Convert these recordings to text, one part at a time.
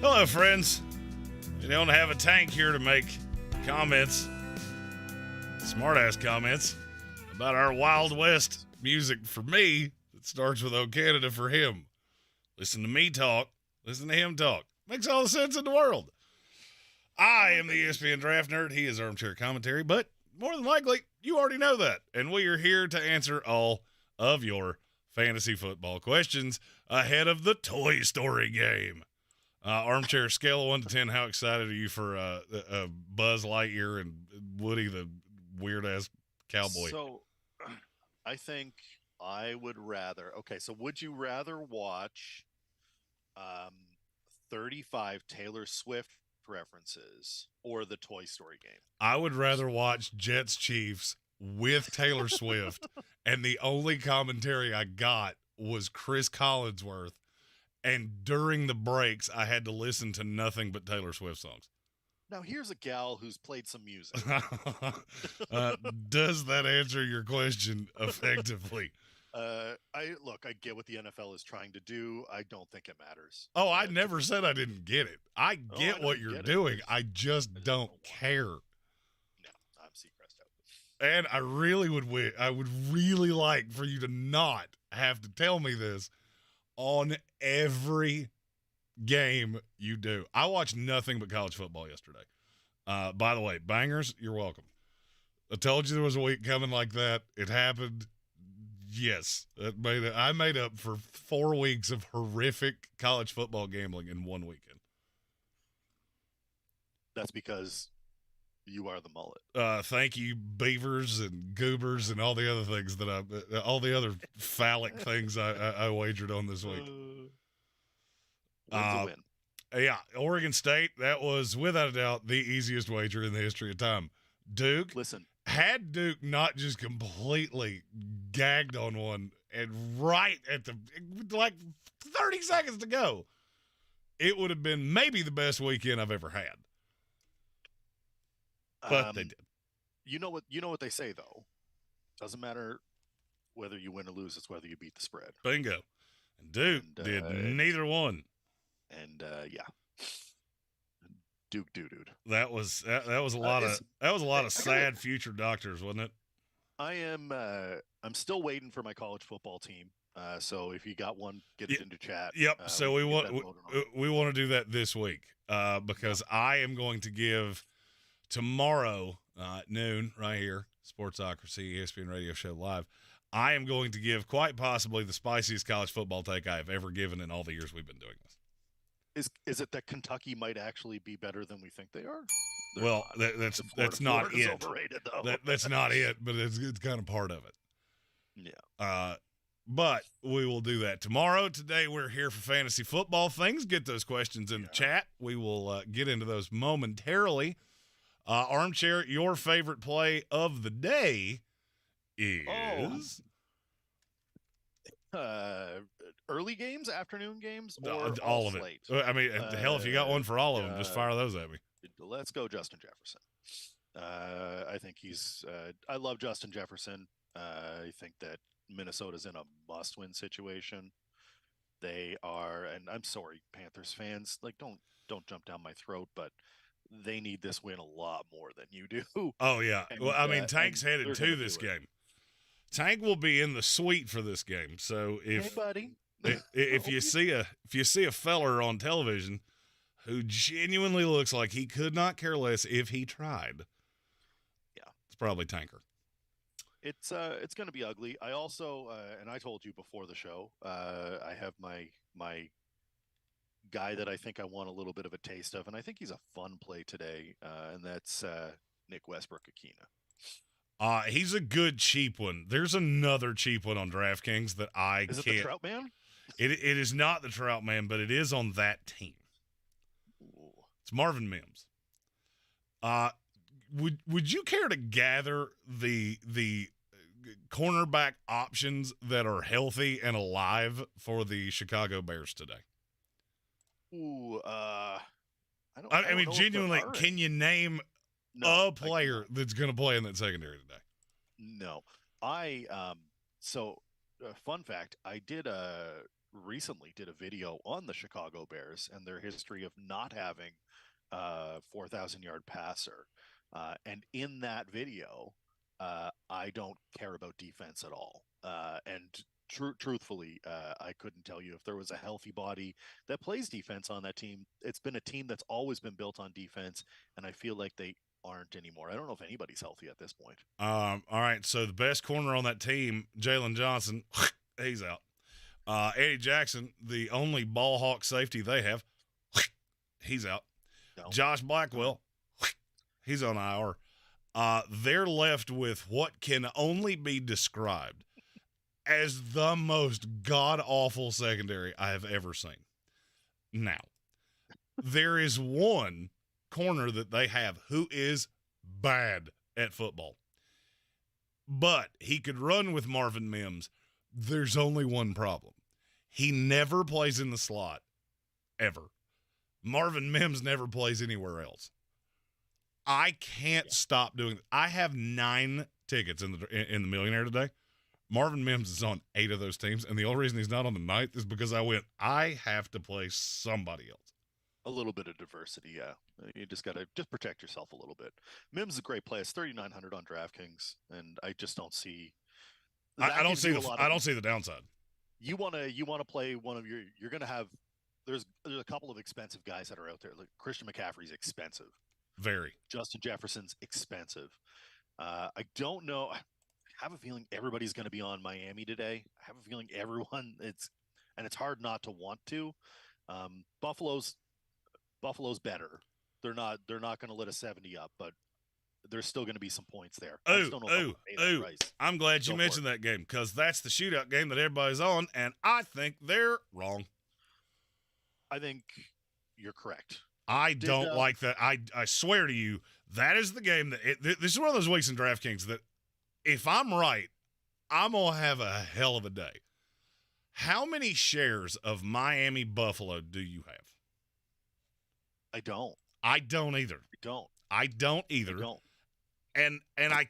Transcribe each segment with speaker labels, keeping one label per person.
Speaker 1: Hello, friends. We don't have a tank here to make comments, smart-ass comments, about our Wild West music for me that starts with "Oh Canada" for him. Listen to me talk. Listen to him talk. Makes all the sense in the world. I am the ESPN Draft Nerd. He is Armchair Commentary, but more than likely, you already know that. And we are here to answer all of your fantasy football questions ahead of the Toy Story game. Armchair, scale of 1 to 10, how excited are you for Buzz Lightyear and Woody the weird-ass cowboy?
Speaker 2: So, I think I would rather... Okay, so would you rather watch 35 Taylor Swift references or the Toy Story game?
Speaker 1: I would rather watch Jets Chiefs with Taylor Swift, and the only commentary I got was Chris Collinsworth. And during the breaks, I had to listen to nothing but Taylor Swift songs.
Speaker 2: Now, here's a gal who's played some music.
Speaker 1: Does that answer your question effectively?
Speaker 2: I get what the NFL is trying to do. I don't think it matters.
Speaker 1: Oh, I never said I didn't get it. I get what you're doing. I just don't care.
Speaker 2: No, I'm Seacrest out.
Speaker 1: And I would really like for you to not have to tell me this on every game you do. I watched nothing but college football yesterday. By the way, bangers, you're welcome. I told you there was a week coming like that. It happened. Yes. I made up for 4 weeks of horrific college football gambling in one weekend.
Speaker 2: That's because you are the mullet.
Speaker 1: Thank you, beavers and goobers and all the other things all the other phallic things I wagered on this week.
Speaker 2: Win.
Speaker 1: Yeah, Oregon State, that was without a doubt the easiest wager in the history of time. Duke,
Speaker 2: listen,
Speaker 1: had Duke not just completely gagged on one and right at the 30 seconds to go, it would have been maybe the best weekend I've ever had. But they did.
Speaker 2: You know what they say though. Doesn't matter whether you win or lose; it's whether you beat the spread.
Speaker 1: Bingo. And Duke did neither one.
Speaker 2: And Duke dude.
Speaker 1: That was a lot of sad future doctors, wasn't it?
Speaker 2: I'm still waiting for my college football team. So if you got one, get it into chat.
Speaker 1: Yep. So we want to do that this week because I am going to give tomorrow at noon right here, Sportsocracy, ESPN Radio Show Live. I am going to give quite possibly the spiciest college football take I have ever given in all the years we've been doing this.
Speaker 2: Is it that Kentucky might actually be better than we think they are?
Speaker 1: Well, that's not it.
Speaker 2: Overrated, though.
Speaker 1: That's not it, but it's kind of part of it.
Speaker 2: Yeah.
Speaker 1: But we will do that tomorrow. Today we're here for fantasy football things. Get those questions in the chat. We will get into those momentarily. Armchair, your favorite play of the day is
Speaker 2: early games, afternoon games, or
Speaker 1: all of it.
Speaker 2: Late?
Speaker 1: I mean, hell, if you got one for all of them, just fire those at me.
Speaker 2: Let's go, Justin Jefferson. I think I love Justin Jefferson. I think that Minnesota's in a must-win situation. They are, and I'm sorry, Panthers fans, don't jump down my throat, but they need this win a lot more than you do.
Speaker 1: Oh yeah. Well, I mean, Tank's headed to this game. Tank will be in the suite for this game. So if you see a feller on television who genuinely looks like he could not care less if he tried, it's probably Tanker.
Speaker 2: It's going to be ugly. I also and I told you before the show, I have my guy that I think I want a little bit of a taste of, and I think he's a fun play today, and that's Nick Westbrook-Akina.
Speaker 1: He's a good cheap one. There's another cheap one on DraftKings that I can't.
Speaker 2: Is it the Trout Man?
Speaker 1: It is not the Trout Man, but it is on that team.
Speaker 2: Ooh.
Speaker 1: It's Marvin Mims. Would you care to gather the cornerback options that are healthy and alive for the Chicago Bears today?
Speaker 2: Ooh, I
Speaker 1: mean, genuinely, can you name a player that's going to play in that secondary today?
Speaker 2: No. Fun fact, I did a recently did a video on the Chicago Bears and their history of not having 4,000-yard passer. And in that video, I don't care about defense at all. And truthfully, I couldn't tell you if there was a healthy body that plays defense on that team. It's been a team that's always been built on defense, and I feel like they aren't anymore. I don't know if anybody's healthy at this point.
Speaker 1: All right, so the best corner on that team, Jalen Johnson, he's out. Eddie Jackson, the only ball hawk safety they have, he's out.
Speaker 2: No.
Speaker 1: Josh Blackwell, he's on IR. They're left with what can only be described as the most god-awful secondary I have ever seen. Now, there is one corner that they have who is bad at football. But he could run with Marvin Mims. There's only one problem. He never plays in the slot, ever. Marvin Mims never plays anywhere else. I can't stop doing it. I have 9 tickets in the Millionaire today. Marvin Mims is on 8 of those teams, and the only reason he's not on the 9th is because I have to play somebody else.
Speaker 2: A little bit of diversity, yeah. You just got to protect yourself a little bit. Mims is a great play. It's 3,900 on DraftKings, and I just don't see.
Speaker 1: I don't see the downside.
Speaker 2: You want to play one of your. You're going to have. There's a couple of expensive guys that are out there. Like Christian McCaffrey's expensive.
Speaker 1: Very.
Speaker 2: Justin Jefferson's expensive. I don't know. I have a feeling everybody's going to be on Miami today. I have a feeling everyone. It's hard not to want to. Buffalo's better. They're not going to let a 70 up, but there's still going to be some points there.
Speaker 1: I'm glad you mentioned that game because that's the shootout game that everybody's on, and I think they're wrong.
Speaker 2: I think you're correct.
Speaker 1: I don't like that. I swear to you, that is the game this is one of those weeks in DraftKings that if I'm right, I'm going to have a hell of a day. How many shares of Miami Buffalo do you have?
Speaker 2: I don't.
Speaker 1: I don't either. I don't either. And I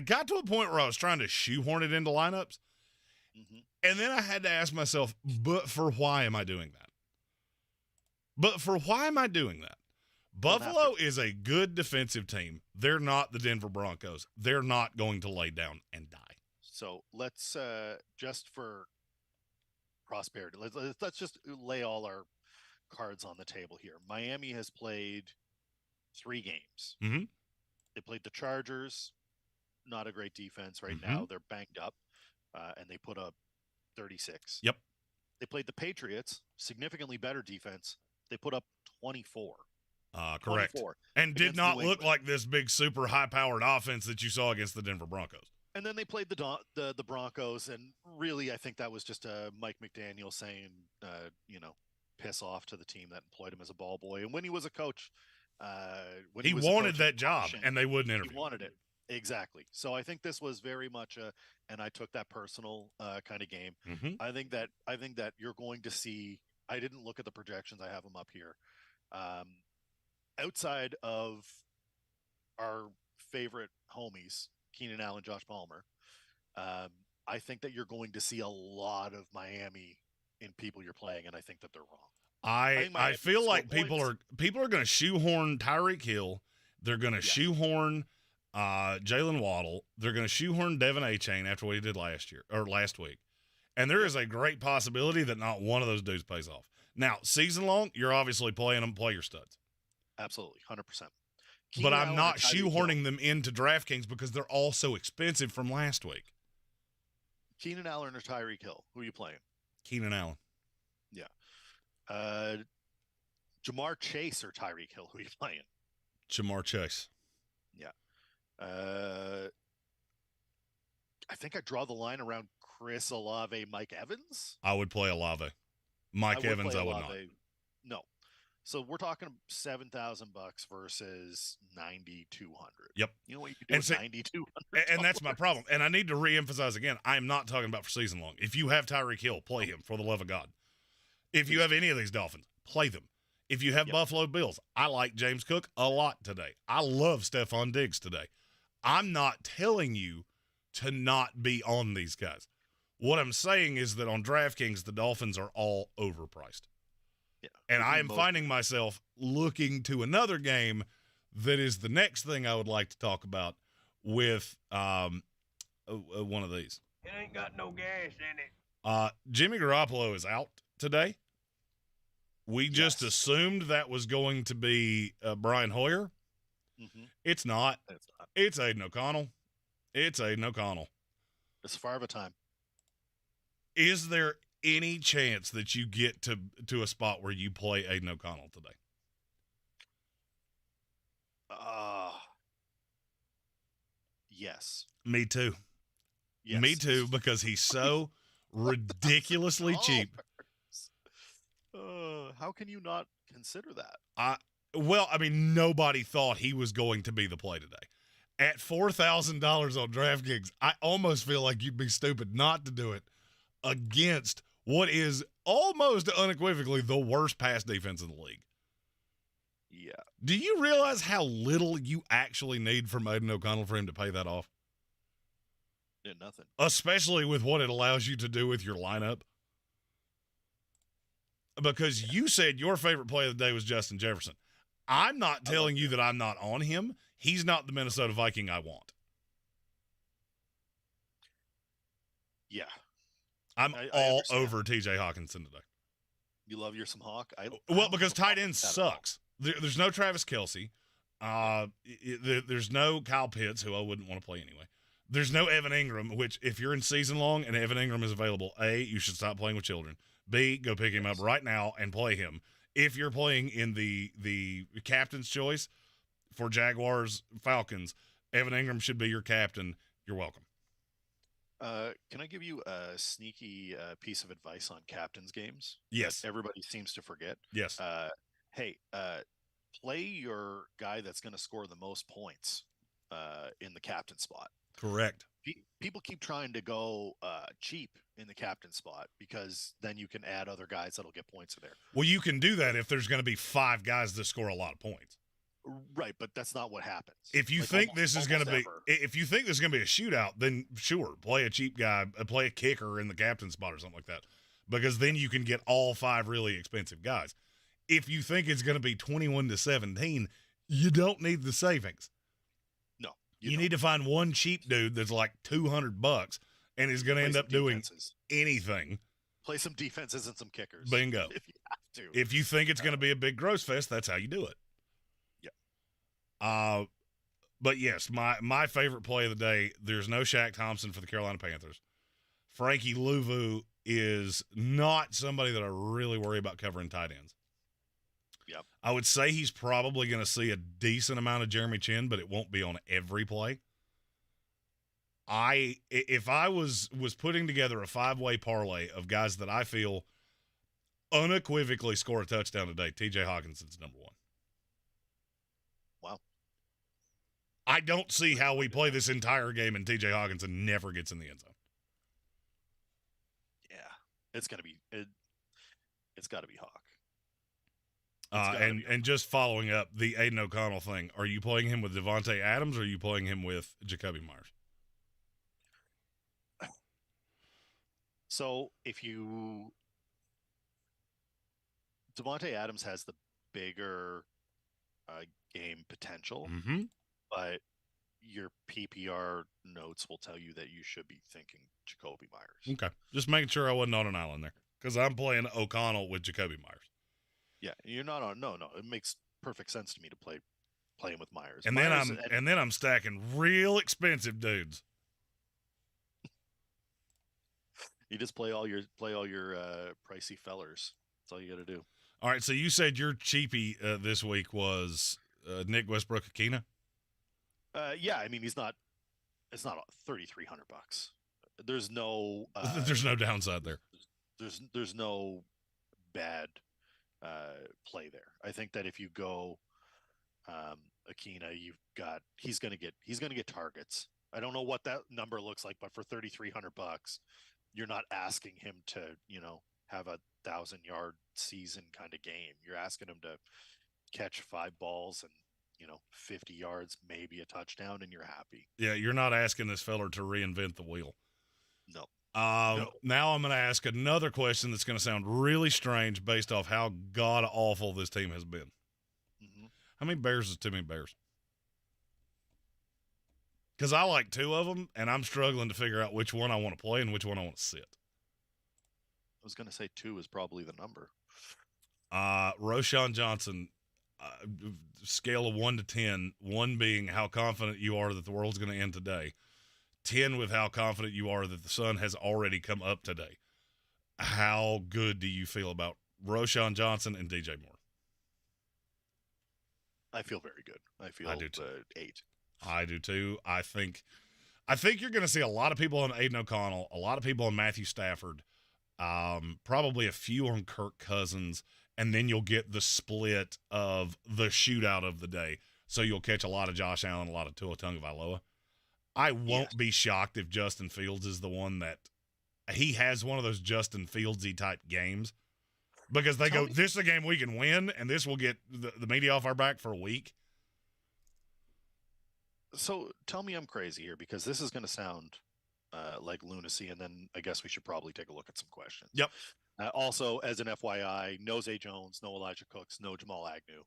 Speaker 1: got to a point where I was trying to shoehorn it into lineups.
Speaker 2: Mm-hmm.
Speaker 1: And then I had to ask myself, but for why am I doing that? Buffalo is a good defensive team. They're not the Denver Broncos. They're not going to lay down and die.
Speaker 2: So let's just for prosperity, let's just lay all our cards on the table here. Miami has played 3 games.
Speaker 1: Mm-hmm.
Speaker 2: They played the Chargers, not a great defense right now. They're banged up, and they put up 36.
Speaker 1: Yep.
Speaker 2: They played the Patriots, significantly better defense. They put up 24.
Speaker 1: Correct. 24 and did not look like this big, super high-powered offense that you saw against the Denver Broncos.
Speaker 2: And then they played the Broncos, and really, I think that was just Mike McDaniel saying, piss off to the team that employed him as a ball boy. And when he was a coach,
Speaker 1: he wanted that job, and they wouldn't interview.
Speaker 2: He wanted it. Exactly. So I think this was very much and I took that personal kind of game.
Speaker 1: Mm-hmm.
Speaker 2: I think that you're going to see. I didn't look at the projections. I have them up here. Outside of our favorite homies, Keenan Allen, Josh Palmer, I think that you're going to see a lot of Miami in people you're playing, and I think that they're wrong.
Speaker 1: I feel like people are going to shoehorn Tyreek Hill. They're going to shoehorn Jalen Waddle. They're going to shoehorn Devin A-Chain after what he did last week. And there is a great possibility that not one of those dudes pays off. Now, season long, you're obviously playing them, play your studs.
Speaker 2: Absolutely, 100%.
Speaker 1: But I'm not shoehorning them into DraftKings because they're all so expensive from last week.
Speaker 2: Keenan Allen or Tyreek Hill? Who are you playing?
Speaker 1: Keenan Allen.
Speaker 2: Yeah. Jamar Chase or Tyreek Hill? Who are you playing?
Speaker 1: Jamar Chase.
Speaker 2: Yeah. I think I draw the line around Chris Olave, Mike Evans.
Speaker 1: I would play Olave. Mike Evans, I would not.
Speaker 2: No. So we're talking $7,000 versus 9,200.
Speaker 1: Yep.
Speaker 2: You know what you can do with 9,200?
Speaker 1: And that's my problem. And I need to reemphasize again, I am not talking about for season long. If you have Tyreek Hill, play him for the love of God. If you have any of these Dolphins, play them. If you have Buffalo Bills, I like James Cook a lot today. I love Stephon Diggs today. I'm not telling you to not be on these guys. What I'm saying is that on DraftKings, the Dolphins are all overpriced.
Speaker 2: Yeah.
Speaker 1: And I am finding myself looking to another game that is the next thing I would like to talk about with one of these.
Speaker 3: It ain't got no gas in it.
Speaker 1: Jimmy Garoppolo is out today. We just assumed that was going to be Brian Hoyer.
Speaker 2: Mm-hmm.
Speaker 1: It's not. It's Aiden O'Connell. It's
Speaker 2: far of a time.
Speaker 1: Is there any chance that you get to a spot where you play Aiden O'Connell today?
Speaker 2: Yes.
Speaker 1: Me too.
Speaker 2: Yes.
Speaker 1: Me too, because he's so ridiculously cheap.
Speaker 2: How can you not consider that?
Speaker 1: Nobody thought he was going to be the play today. At $4,000 on DraftKings, I almost feel like you'd be stupid not to do it against what is almost unequivocally the worst pass defense in the league.
Speaker 2: Yeah.
Speaker 1: Do you realize how little you actually need from Aiden O'Connell for him to pay that off?
Speaker 2: Yeah, nothing.
Speaker 1: Especially with what it allows you to do with your lineup. Because you said your favorite play of the day was Justin Jefferson. I'm not telling you that I'm not on him. He's not the Minnesota Viking I want.
Speaker 2: Yeah.
Speaker 1: I'm all over TJ Hawkinson today.
Speaker 2: You love your some Hawk?
Speaker 1: Because tight end sucks. There's no Travis Kelce. There's no Kyle Pitts, who I wouldn't want to play anyway. There's no Evan Ingram, which if you're in season long and Evan Ingram is available, A, you should stop playing with children. B, go pick him up right now and play him. If you're playing in the captain's choice for Jaguars, Falcons, Evan Ingram should be your captain. You're welcome.
Speaker 2: Can I give you a sneaky piece of advice on captain's games?
Speaker 1: Yes.
Speaker 2: Everybody seems to forget.
Speaker 1: Yes.
Speaker 2: Play your guy that's going to score the most points in the captain spot.
Speaker 1: Correct.
Speaker 2: People keep trying to go cheap in the captain spot because then you can add other guys that'll get points in there.
Speaker 1: Well, you can do that if there's going to be 5 guys that score a lot of points.
Speaker 2: Right, but that's not what happens.
Speaker 1: If you think this is going to be, if you think this is going to be a shootout, then sure, play a cheap guy, play a kicker in the captain spot or something like that, because then you can get all 5 really expensive guys. If you think it's going to be 21-17, you don't need the savings.
Speaker 2: No,
Speaker 1: you need to find one cheap dude that's like $200 and is going to end up doing anything.
Speaker 2: Play some defenses and some kickers.
Speaker 1: Bingo.
Speaker 2: If you have to.
Speaker 1: If you think it's going to be a big gross fest, that's how you do it. But yes, my favorite play of the day, there's no Shaq Thompson for the Carolina Panthers. Frankie Louvu is not somebody that I really worry about covering tight ends.
Speaker 2: Yep.
Speaker 1: I would say he's probably going to see a decent amount of Jeremy Chin, but it won't be on every play. If I was putting together a 5-way parlay of guys that I feel unequivocally score a touchdown today, TJ Hawkinson's number 1.
Speaker 2: Wow.
Speaker 1: I don't see how we play this entire game and TJ Hawkinson never gets in the end zone.
Speaker 2: Yeah. It's got to be Hawk.
Speaker 1: And just following up the Aiden O'Connell thing, are you playing him with Devontae Adams or are you playing him with Jacoby Myers?
Speaker 2: So Devontae Adams has the bigger game potential, but your PPR notes will tell you that you should be thinking Jacoby Myers.
Speaker 1: Okay. Just making sure I wasn't on an island there because I'm playing O'Connell with Jacoby Myers.
Speaker 2: Yeah, you're not on. No, it makes perfect sense to me to play him with Myers.
Speaker 1: And then I'm stacking real expensive dudes.
Speaker 2: You just play all your pricey fellers. That's all you got to do.
Speaker 1: All right, so you said your cheapie this week was Nick Westbrook-Akina?
Speaker 2: Yeah, I mean it's not $3,300. There's no
Speaker 1: there's no downside there.
Speaker 2: There's no bad play there. I think that if you go Akina, he's gonna get targets. I don't know what that number looks like, but for $3,300, you're not asking him to have a 1,000-yard season kind of game. You're asking him to catch 5 balls and 50 yards, maybe a touchdown, and you're happy.
Speaker 1: Yeah, you're not asking this feller to reinvent the wheel.
Speaker 2: No.
Speaker 1: Now I'm going to ask another question that's going to sound really strange based off how god-awful this team has been.
Speaker 2: Mm-hmm.
Speaker 1: How many Bears is too many Bears? Because I like two of them, and I'm struggling to figure out which one I want to play and which one I want to sit.
Speaker 2: I was going to say 2 is probably the number.
Speaker 1: Roschon Johnson, scale of 1 to 10, 1 being how confident you are that the world's going to end today, 10 with how confident you are that the sun has already come up today. How good do you feel about Roschon Johnson and DJ Moore?
Speaker 2: I feel very good. I feel 8.
Speaker 1: I do too. I think you're going to see a lot of people on Aiden O'Connell, a lot of people on Matthew Stafford, probably a few on Kirk Cousins, and then you'll get the split of the shootout of the day. So you'll catch a lot of Josh Allen, a lot of Tua Tagovailoa. I won't be shocked if Justin Fields is the one that he has one of those Justin Fields-y type games because they this is a game we can win, and this will get the media off our back for a week.
Speaker 2: So tell me I'm crazy here because this is going to sound like lunacy, and then I guess we should probably take a look at some questions.
Speaker 1: Yep.
Speaker 2: Also, as an FYI, no Zay Jones, no Elijah Cooks, no Jamal Agnew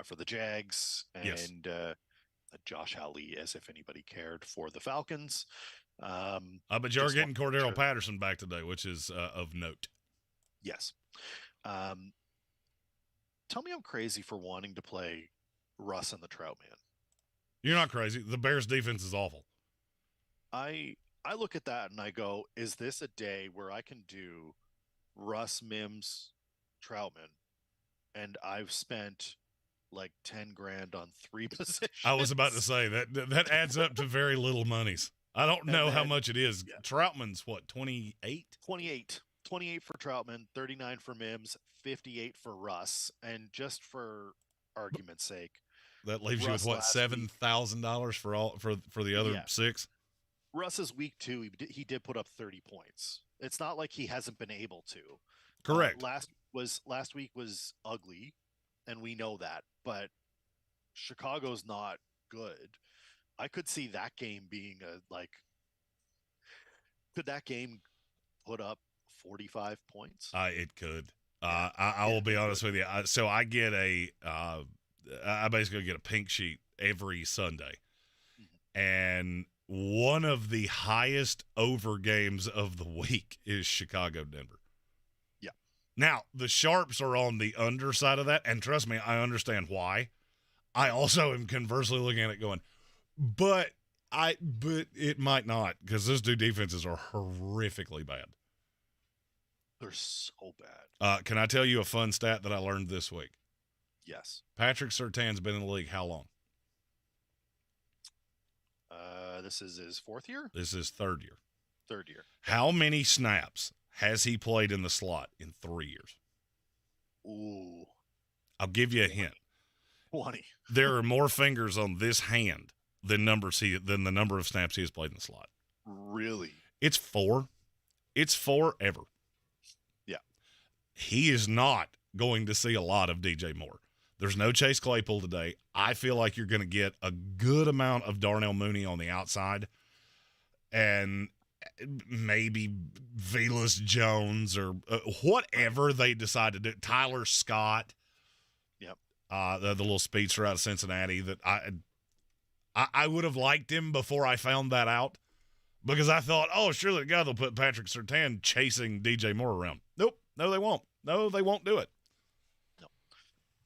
Speaker 2: for the Jags, and Josh Ali, as if anybody cared, for the Falcons.
Speaker 1: But you're getting Cordero Patterson back today, which is of note.
Speaker 2: Yes. Tell me I'm crazy for wanting to play Russ and the Trout Man.
Speaker 1: You're not crazy. The Bears' defense is awful.
Speaker 2: I look at that and I go, is this a day where I can do Russ, Mims, Troutman, and I've spent like 10 grand on 3 positions?
Speaker 1: I was about to say that adds up to very little monies. I don't know how much it is. Yeah. Troutman's what, 28?
Speaker 2: 28 for Troutman, 39 for Mims, 58 for Russ, and just for argument's sake,
Speaker 1: that leaves you with what, $7,000 for the other 6?
Speaker 2: Russ's week 2, he did put up 30 points. It's not like he hasn't been able to.
Speaker 1: Correct.
Speaker 2: Last week was ugly, and we know that. But Chicago's not good. I could see that game being could that game put up 45 points?
Speaker 1: It could. I will be honest with you. So I get I basically get a pink sheet every Sunday. Mm-hmm. And one of the highest over games of the week is Chicago-Denver.
Speaker 2: Yeah.
Speaker 1: Now, the Sharps are on the underside of that, and trust me, I understand why. I also am conversely looking at it going, but it might not, because those two defenses are horrifically bad.
Speaker 2: They're so bad.
Speaker 1: Can I tell you a fun stat that I learned this week?
Speaker 2: Yes.
Speaker 1: Patrick Surtain's been in the league how long?
Speaker 2: This is his 4th year?
Speaker 1: This is 3rd year.
Speaker 2: 3rd year.
Speaker 1: How many snaps has he played in the slot in 3 years?
Speaker 2: Ooh.
Speaker 1: I'll give you a hint.
Speaker 2: 20.
Speaker 1: There are more fingers on this hand than the number of snaps he has played in the slot.
Speaker 2: Really?
Speaker 1: It's 4. It's 4 ever.
Speaker 2: Yeah.
Speaker 1: He is not going to see a lot of DJ Moore. There's no Chase Claypool today. I feel like you're going to get a good amount of Darnell Mooney on the outside and maybe Velus Jones or whatever they decide to do. Tyler Scott.
Speaker 2: Yep.
Speaker 1: The little speedster out of Cincinnati that I would have liked him before I found that out because I thought, oh, surely God, they'll put Patrick Surtain chasing DJ Moore around. Nope. No, they won't. No, they won't do it.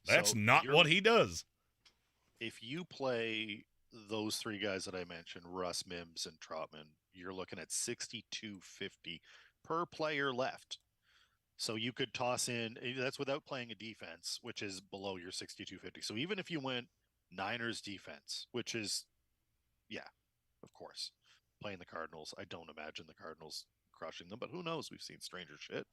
Speaker 1: That's not what he does.
Speaker 2: If you play those 3 guys that I mentioned, Russ, Mims, and Troutman, you're looking at $6,250 per player left. So you could toss in, that's without playing a defense, which is below your $6,250. So even if you went Niners defense, which is, of course, playing the Cardinals, I don't imagine the Cardinals crushing them, but who knows? We've seen stranger shit.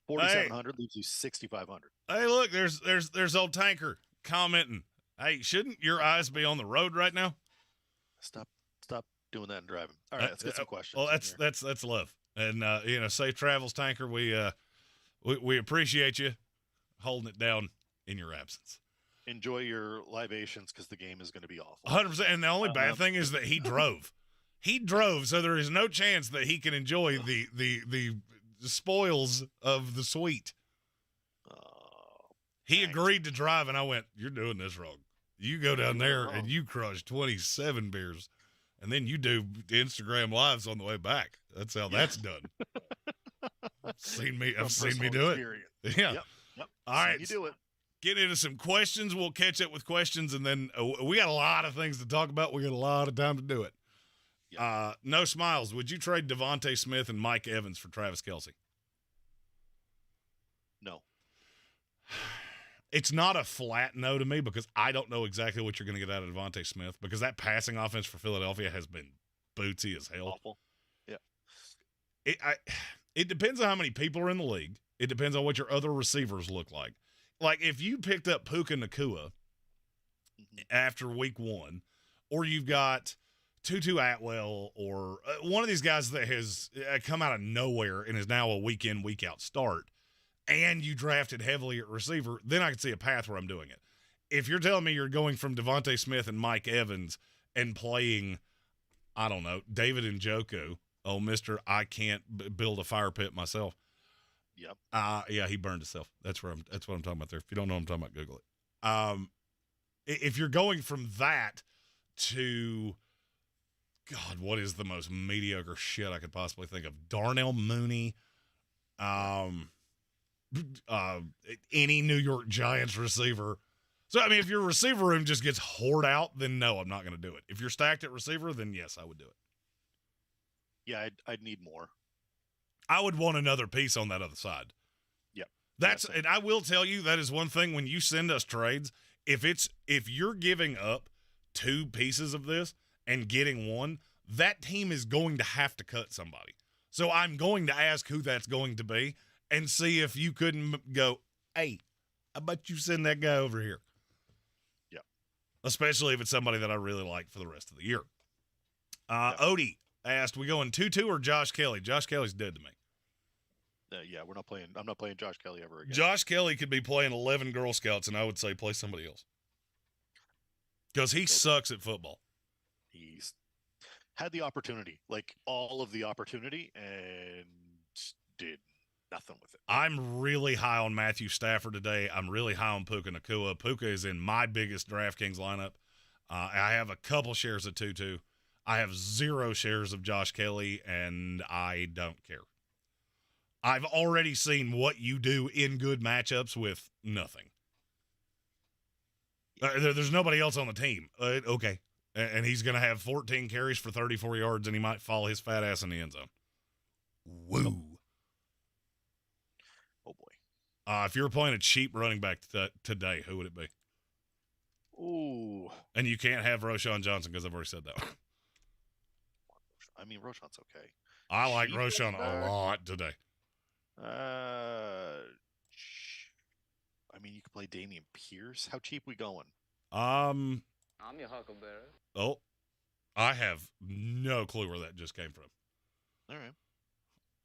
Speaker 2: 4,700 leaves you 6,500.
Speaker 1: Hey, look, there's old Tanker commenting. Hey, shouldn't your eyes be on the road right now?
Speaker 2: Stop doing that and driving. All right, let's get some questions.
Speaker 1: Well, that's love, and safe travels, Tanker. We appreciate you holding it down in your absence.
Speaker 2: Enjoy your libations because the game is going to be awful.
Speaker 1: 100%. And the only bad thing is that he drove. He drove, so there is no chance that he can enjoy the spoils of the suite. He agreed to drive, and I went, "You're doing this wrong. You go down there and you crush 27 beers, and then you do Instagram lives on the way back. That's how that's done." I've seen me do it. Yeah.
Speaker 2: Yep.
Speaker 1: All right.
Speaker 2: You do it.
Speaker 1: Get into some questions. We'll catch up with questions, and then we got a lot of things to talk about. We got a lot of time to do it. Yep. No smiles. Would you trade Devontae Smith and Mike Evans for Travis Kelce?
Speaker 2: No.
Speaker 1: It's not a flat no to me because I don't know exactly what you're going to get out of Devontae Smith because that passing offense for Philadelphia has been bootsy as hell.
Speaker 2: Awful. Yeah.
Speaker 1: It depends on how many people are in the league. It depends on what your other receivers look like. Like if you picked up Puka Nacua after week 1, or you've got Tutu Atwell or one of these guys that has come out of nowhere and is now a week in, week out start, and you drafted heavily at receiver, then I can see a path where I'm doing it. If you're telling me you're going from Devontae Smith and Mike Evans and playing, I don't know, David Njoku, Mr. I can't build a fire pit myself.
Speaker 2: Yep.
Speaker 1: Yeah, he burned himself. That's what I'm talking about there. If you don't know what I'm talking about, Google it. If you're going from that to, God, what is the most mediocre shit I could possibly think of? Darnell Mooney, any New York Giants receiver. So, I mean, if your receiver room just gets hoard out, then no, I'm not going to do it. If you're stacked at receiver, then yes, I would do it.
Speaker 2: Yeah, I'd need more.
Speaker 1: I would want another piece on that other side.
Speaker 2: Yep.
Speaker 1: And I will tell you, that is one thing when you send us trades, if you're giving up 2 pieces of this and getting 1, that team is going to have to cut somebody. So I'm going to ask who that's going to be and see if you couldn't go, hey, how about you send that guy over here?
Speaker 2: Yeah.
Speaker 1: Especially if it's somebody that I really like for the rest of the year. Odie asked, we going Tutu or Josh Kelly? Josh Kelly's dead to me.
Speaker 2: Yeah, we're not playing. I'm not playing Josh Kelly ever again.
Speaker 1: Josh Kelly could be playing 11 Girl Scouts, and I would say play somebody else. Because he sucks at football.
Speaker 2: He's had the opportunity, like all of the opportunity, and did nothing with it.
Speaker 1: I'm really high on Matthew Stafford today. I'm really high on Puka Nacua. Puka is in my biggest DraftKings lineup. I have a couple shares of Tutu. I have 0 shares of Josh Kelly, and I don't care. I've already seen what you do in good matchups with nothing. There's nobody else on the team. Okay. And he's going to have 14 carries for 34 yards, and he might fall his fat ass in the end zone. Woo.
Speaker 2: Oh, boy.
Speaker 1: If you were playing a cheap running back today, who would it be?
Speaker 2: Ooh.
Speaker 1: And you can't have Roschon Johnson because I've already said that one.
Speaker 2: I mean, Roschon's okay.
Speaker 1: I like Roschon a lot today.
Speaker 2: I mean, you could play Dameon Pierce. How cheap we going?
Speaker 3: I'm your huckleberry.
Speaker 1: Oh, I have no clue where that just came from.
Speaker 2: All right.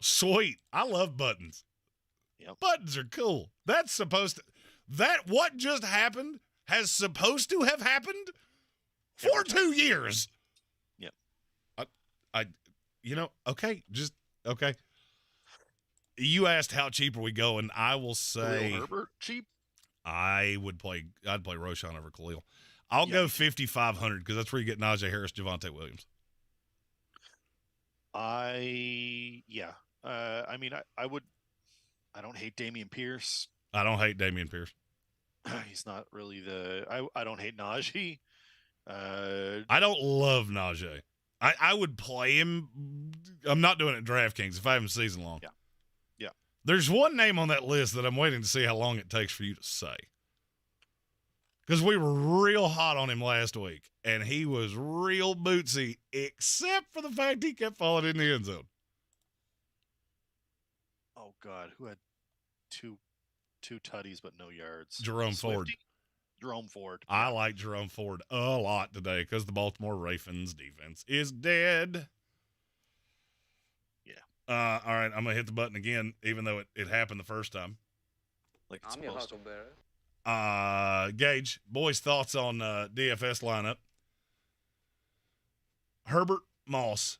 Speaker 1: Sweet. I love buttons.
Speaker 2: Yep.
Speaker 1: Buttons are cool. That's supposed to, what just happened has supposed to have happened for 2 years.
Speaker 2: Yep.
Speaker 1: Okay. You asked how cheap are we going. I will say
Speaker 2: Herbert cheap.
Speaker 1: I'd play Roschon over Khalil. I'll go 5,500 because that's where you get Najee Harris, Javonte Williams.
Speaker 2: I mean, I would. I don't hate Dameon Pierce.
Speaker 1: I don't hate Dameon Pierce.
Speaker 2: He's not really I don't hate Najee.
Speaker 1: I don't love Najee. I would play him. I'm not doing it in DraftKings if I have him season long.
Speaker 2: Yeah.
Speaker 1: There's one name on that list that I'm waiting to see how long it takes for you to say. Because we were real hot on him last week, and he was real bootsy, except for the fact he kept falling in the end zone.
Speaker 2: Oh, God. Who had two tutties but no yards?
Speaker 1: Jerome Ford.
Speaker 2: Jerome Ford.
Speaker 1: I like Jerome Ford a lot today because the Baltimore Ravens defense is dead.
Speaker 2: Yeah.
Speaker 1: All right, I'm going to hit the button again, even though it happened the first time.
Speaker 2: Like it's
Speaker 3: I'm your huckleberry.
Speaker 1: Gage, boys' thoughts on DFS lineup. Herbert, Moss,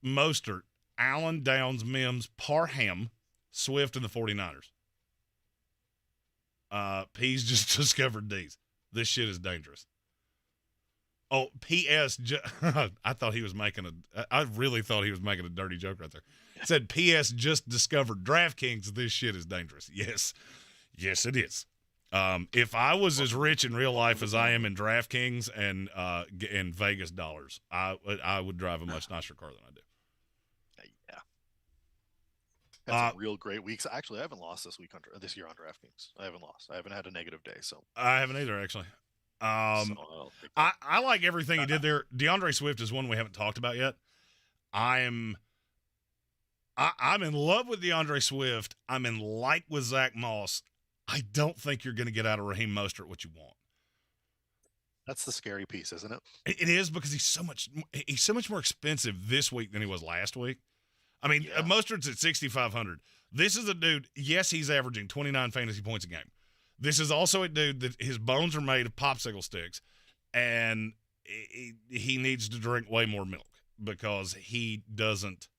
Speaker 1: Mostert, Allen, Downs, Mims, Parham, Swift, and the 49ers. P's just discovered D's. This shit is dangerous. Oh, P.S. I thought he was making I really thought he was making a dirty joke right there. It said, P.S. just discovered DraftKings. This shit is dangerous. Yes. Yes, it is. If I was as rich in real life as I am in DraftKings and Vegas dollars, I would drive a much nicer car than I do.
Speaker 2: Yeah. Had some real great weeks. Actually, I haven't lost this year on DraftKings. I haven't lost. I haven't had a negative day. So
Speaker 1: I haven't either, actually. I like everything he did there. DeAndre Swift is one we haven't talked about yet. I'm in love with DeAndre Swift. I'm in like with Zach Moss. I don't think you're going to get out of Raheem Mostert what you want.
Speaker 2: That's the scary piece, isn't it?
Speaker 1: It is, because he's so much more expensive this week than he was last week. I mean, Mostert's at 6,500. This is a dude. Yes, he's averaging 29 fantasy points a game. This is also a dude that his bones are made of popsicle sticks, and he needs to drink way more milk because he doesn't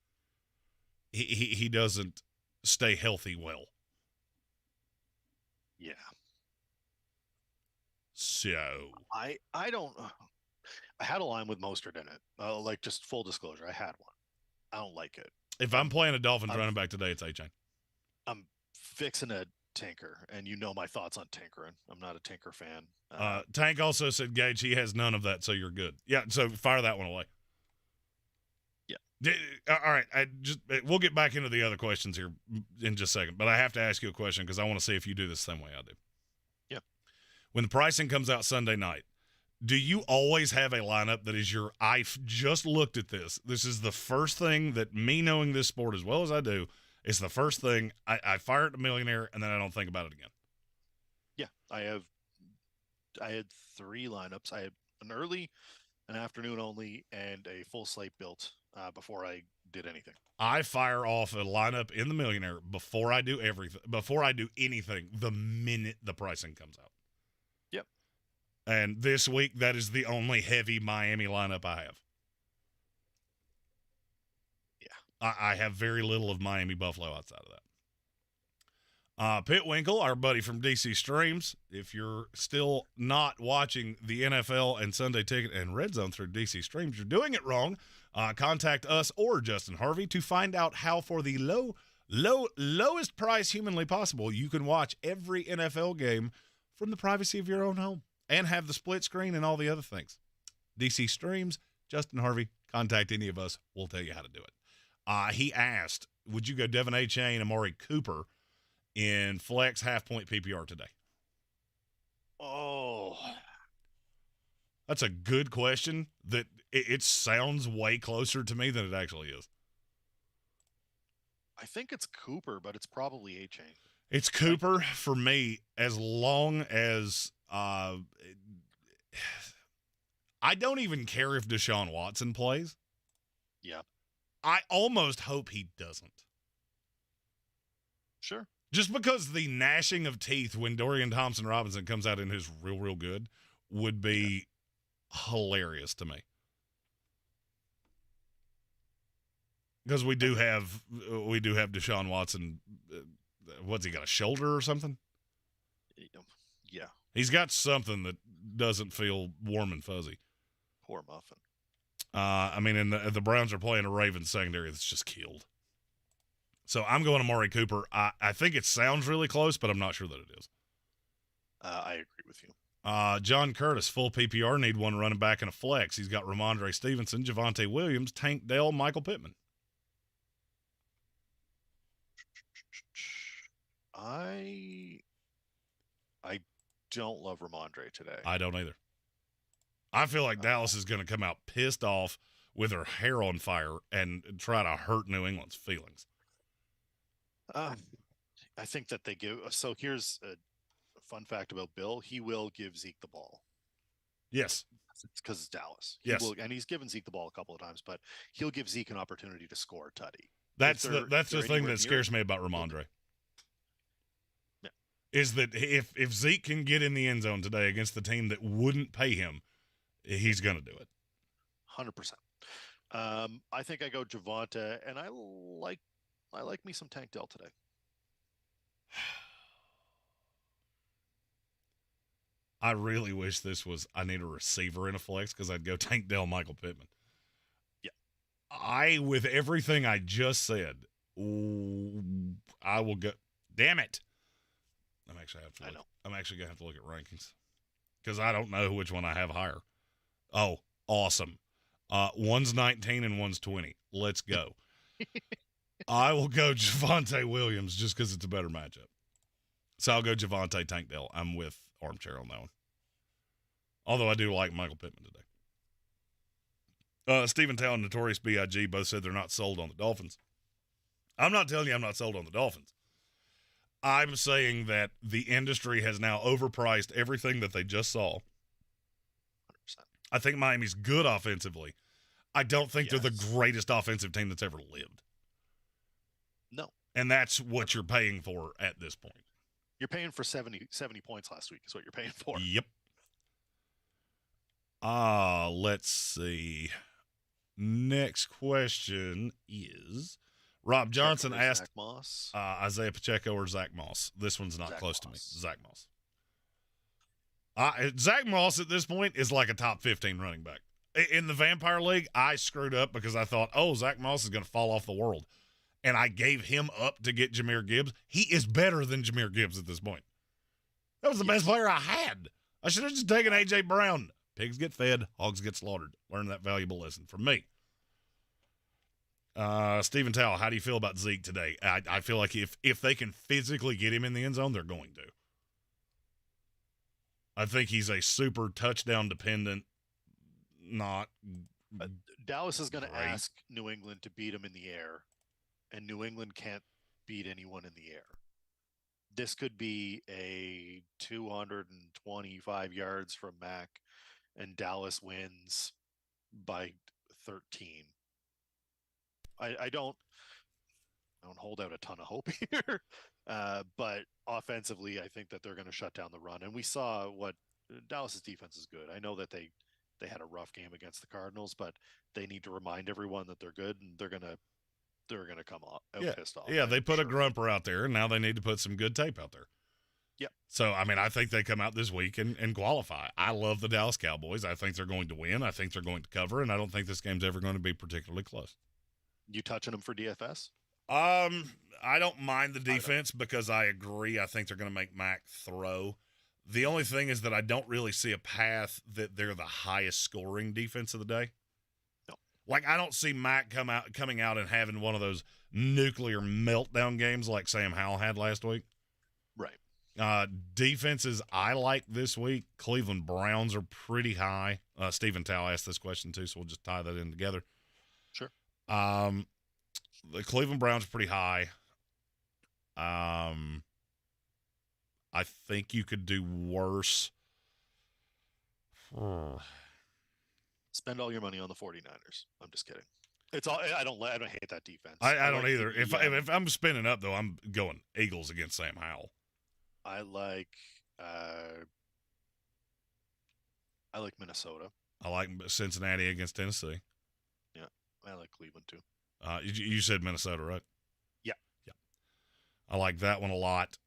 Speaker 1: stay healthy well.
Speaker 2: Yeah.
Speaker 1: So
Speaker 2: I had a line with Mostert in it. Like, just full disclosure, I had one. I don't like it.
Speaker 1: If I'm playing a Dolphins running back today, it's A-Chain.
Speaker 2: I'm fixing a tinker, and you know my thoughts on tinkering. I'm not a tinker fan.
Speaker 1: Tank also said, Gage, he has none of that, so you're good. Yeah, so fire that one away.
Speaker 2: Yeah.
Speaker 1: All right, we'll get back into the other questions here in just a second, but I have to ask you a question because I want to see if you do this the same way I do.
Speaker 2: Yeah.
Speaker 1: When the pricing comes out Sunday night, do you always have a lineup that is I've just looked at this. This is the first thing that, me knowing this sport as well as I do, it's the first thing I fire at the millionaire, and then I don't think about it again.
Speaker 2: Yeah, I had 3 lineups. I had an early, an afternoon only, and a full slate built before I did anything.
Speaker 1: I fire off a lineup in the millionaire before I do anything, the minute the pricing comes out.
Speaker 2: Yep.
Speaker 1: And this week, that is the only heavy Miami lineup I have. I have very little of Miami Buffalo outside of that. Pitwinkle, our buddy from DC Streams, if you're still not watching the NFL and Sunday Ticket and Red Zone through DC Streams, you're doing it wrong. Contact us or Justin Harvey to find out how, for the lowest price humanly possible, you can watch every NFL game from the privacy of your own home and have the split screen and all the other things. DC Streams, Justin Harvey, contact any of us. We'll tell you how to do it. He asked, would you go Devin A-Chain, Amari Cooper in flex half-point PPR today?
Speaker 2: Oh.
Speaker 1: That's a good question that it sounds way closer to me than it actually is.
Speaker 2: I think it's Cooper, but it's probably A-Chain.
Speaker 1: It's Cooper for me, as long as I don't even care if Deshaun Watson plays.
Speaker 2: Yeah.
Speaker 1: I almost hope he doesn't.
Speaker 2: Sure.
Speaker 1: Just because the gnashing of teeth when Dorian Thompson-Robinson comes out and is real good would be hilarious to me. Because we do have Deshaun Watson. What's he got, a shoulder or something?
Speaker 2: Yeah.
Speaker 1: He's got something that doesn't feel warm and fuzzy.
Speaker 2: Poor Muffin.
Speaker 1: And the Browns are playing a Ravens secondary that's just killed. So I'm going Amari Cooper. I think it sounds really close, but I'm not sure that it is.
Speaker 2: I agree with you.
Speaker 1: John Curtis, full PPR, need one running back and a flex. He's got Ramondre Stevenson, Javonte Williams, Tank Dell, Michael Pittman.
Speaker 2: I don't love Ramondre today.
Speaker 1: I don't either. I feel like Dallas is going to come out pissed off with her hair on fire and try to hurt New England's feelings.
Speaker 2: I think that they give. So here's a fun fact about Bill. He will give Zeke the ball.
Speaker 1: Yes.
Speaker 2: It's because it's Dallas.
Speaker 1: Yes.
Speaker 2: And he's given Zeke the ball a couple of times, but he'll give Zeke an opportunity to score a tutty.
Speaker 1: That's the thing that scares me about Ramondre.
Speaker 2: Yeah.
Speaker 1: Is that if Zeke can get in the end zone today against the team that wouldn't pay him, he's going to do it.
Speaker 2: 100%. I think I go Javonte, and I like me some Tank Dell today.
Speaker 1: I really wish this was I need a receiver in a flex because I'd go Tank Dell, Michael Pittman.
Speaker 2: Yeah.
Speaker 1: With everything I just said, I will go. Damn it! I'm actually going to have to look at rankings because I don't know which one I have higher. Oh, awesome! One's 19 and one's 20. Let's go. I will go Javonte Williams just because it's a better matchup. So I'll go Javonte, Tank Dell. I'm with Armchair on that one. Although I do like Michael Pittman today. Stephen Tao and Notorious B.I.G. both said they're not sold on the Dolphins. I'm not telling you I'm not sold on the Dolphins. I'm saying that the industry has now overpriced everything that they just saw.
Speaker 2: 100%.
Speaker 1: I think Miami's good offensively. I don't think they're the greatest offensive team that's ever lived.
Speaker 2: No.
Speaker 1: And that's what you're paying for at this point.
Speaker 2: You're paying for 70 points last week is what you're paying for.
Speaker 1: Yep. Let's see. Next question is Rob Johnson asked
Speaker 2: Zach Moss.
Speaker 1: Isaiah Pacheco or Zach Moss. This one's not close to me. Zach Moss. Zach Moss at this point is like a top 15 running back. In the Vampire League, I screwed up because I thought, Zach Moss is going to fall off the world. And I gave him up to get Jahmyr Gibbs. He is better than Jahmyr Gibbs at this point. That was the best player I had. I should have just taken A.J. Brown. Pigs get fed, hogs get slaughtered. Learn that valuable lesson from me. Stephen Towell, how do you feel about Zeke today? I feel like if they can physically get him in the end zone, they're going to. I think he's a super touchdown dependent, not
Speaker 2: Dallas is going to ask New England to beat him in the air, and New England can't beat anyone in the air. This could be a 225 yards from Mac, and Dallas wins by 13. I don't hold out a ton of hope here, but offensively, I think that they're going to shut down the run. And we saw what Dallas's defense is good. I know that they had a rough game against the Cardinals, but they need to remind everyone that they're good, and they're gonna come out pissed off.
Speaker 1: Yeah, they put a grumper out there, and now they need to put some good tape out there.
Speaker 2: Yep.
Speaker 1: So, I mean, I think they come out this week and qualify. I love the Dallas Cowboys. I think they're going to win. I think they're going to cover, and I don't think this game's ever going to be particularly close.
Speaker 2: You touching them for DFS?
Speaker 1: I don't mind the defense because I agree. I think they're going to make Mac throw. The only thing is that I don't really see a path that they're the highest scoring defense of the day.
Speaker 2: No.
Speaker 1: Like, I don't see Mac coming out and having one of those nuclear meltdown games like Sam Howell had last week.
Speaker 2: Right.
Speaker 1: Defenses I like this week, Cleveland Browns are pretty high. Stephen Tao asked this question too, so we'll just tie that in together.
Speaker 2: Sure.
Speaker 1: The Cleveland Browns are pretty high. I think you could do worse.
Speaker 2: Spend all your money on the 49ers. I'm just kidding. It's all. I don't hate that defense.
Speaker 1: I don't either. If I'm spinning up though, I'm going Eagles against Sam Howell.
Speaker 2: I like Minnesota.
Speaker 1: I like Cincinnati against Tennessee.
Speaker 2: Yeah, I like Cleveland too.
Speaker 1: You said Minnesota, right?
Speaker 2: Yeah.
Speaker 1: I like that one a lot.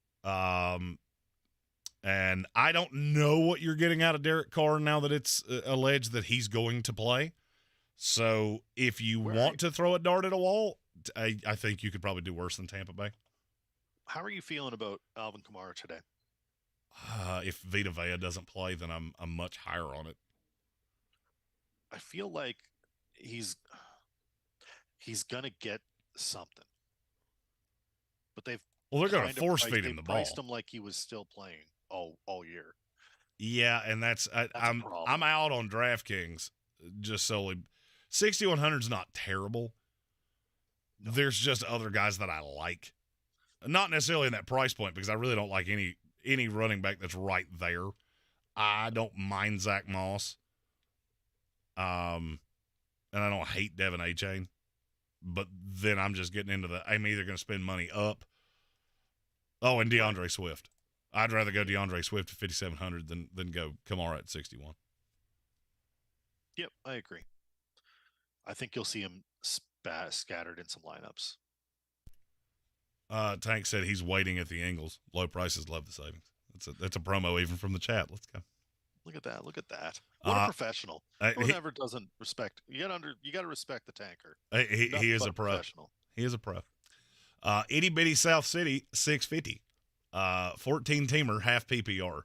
Speaker 1: And I don't know what you're getting out of Derek Carr now that it's alleged that he's going to play. So if you want to throw a dart at a wall, I think you could probably do worse than Tampa Bay.
Speaker 2: How are you feeling about Alvin Kamara today?
Speaker 1: If Vita Vea doesn't play, then I'm much higher on it.
Speaker 2: I feel like he's gonna get something, but they're
Speaker 1: gonna force feed him the ball.
Speaker 2: Priced him like he was still playing all year.
Speaker 1: Yeah, and I'm out on DraftKings just solely. 6,100 is not terrible. No. There's just other guys that I like, not necessarily in that price point because I really don't like any running back that's right there. I don't mind Zach Moss. And I don't hate Devin A-Chain, but then I'm just getting into I'm either going to spend money up. Oh, and DeAndre Swift. I'd rather go DeAndre Swift at 5,700 than go Kamara at 61.
Speaker 2: Yep, I agree. I think you'll see him scattered in some lineups.
Speaker 1: Tank said he's waiting at the Ingles. Low prices, love the savings. That's a promo even from the chat. Let's go.
Speaker 2: Look at that. Look at that. What a professional. Whoever doesn't respect, you got to respect the tanker.
Speaker 1: He is a pro. He is a pro. Itty bitty South City, 650. 14-teamer, half PPR.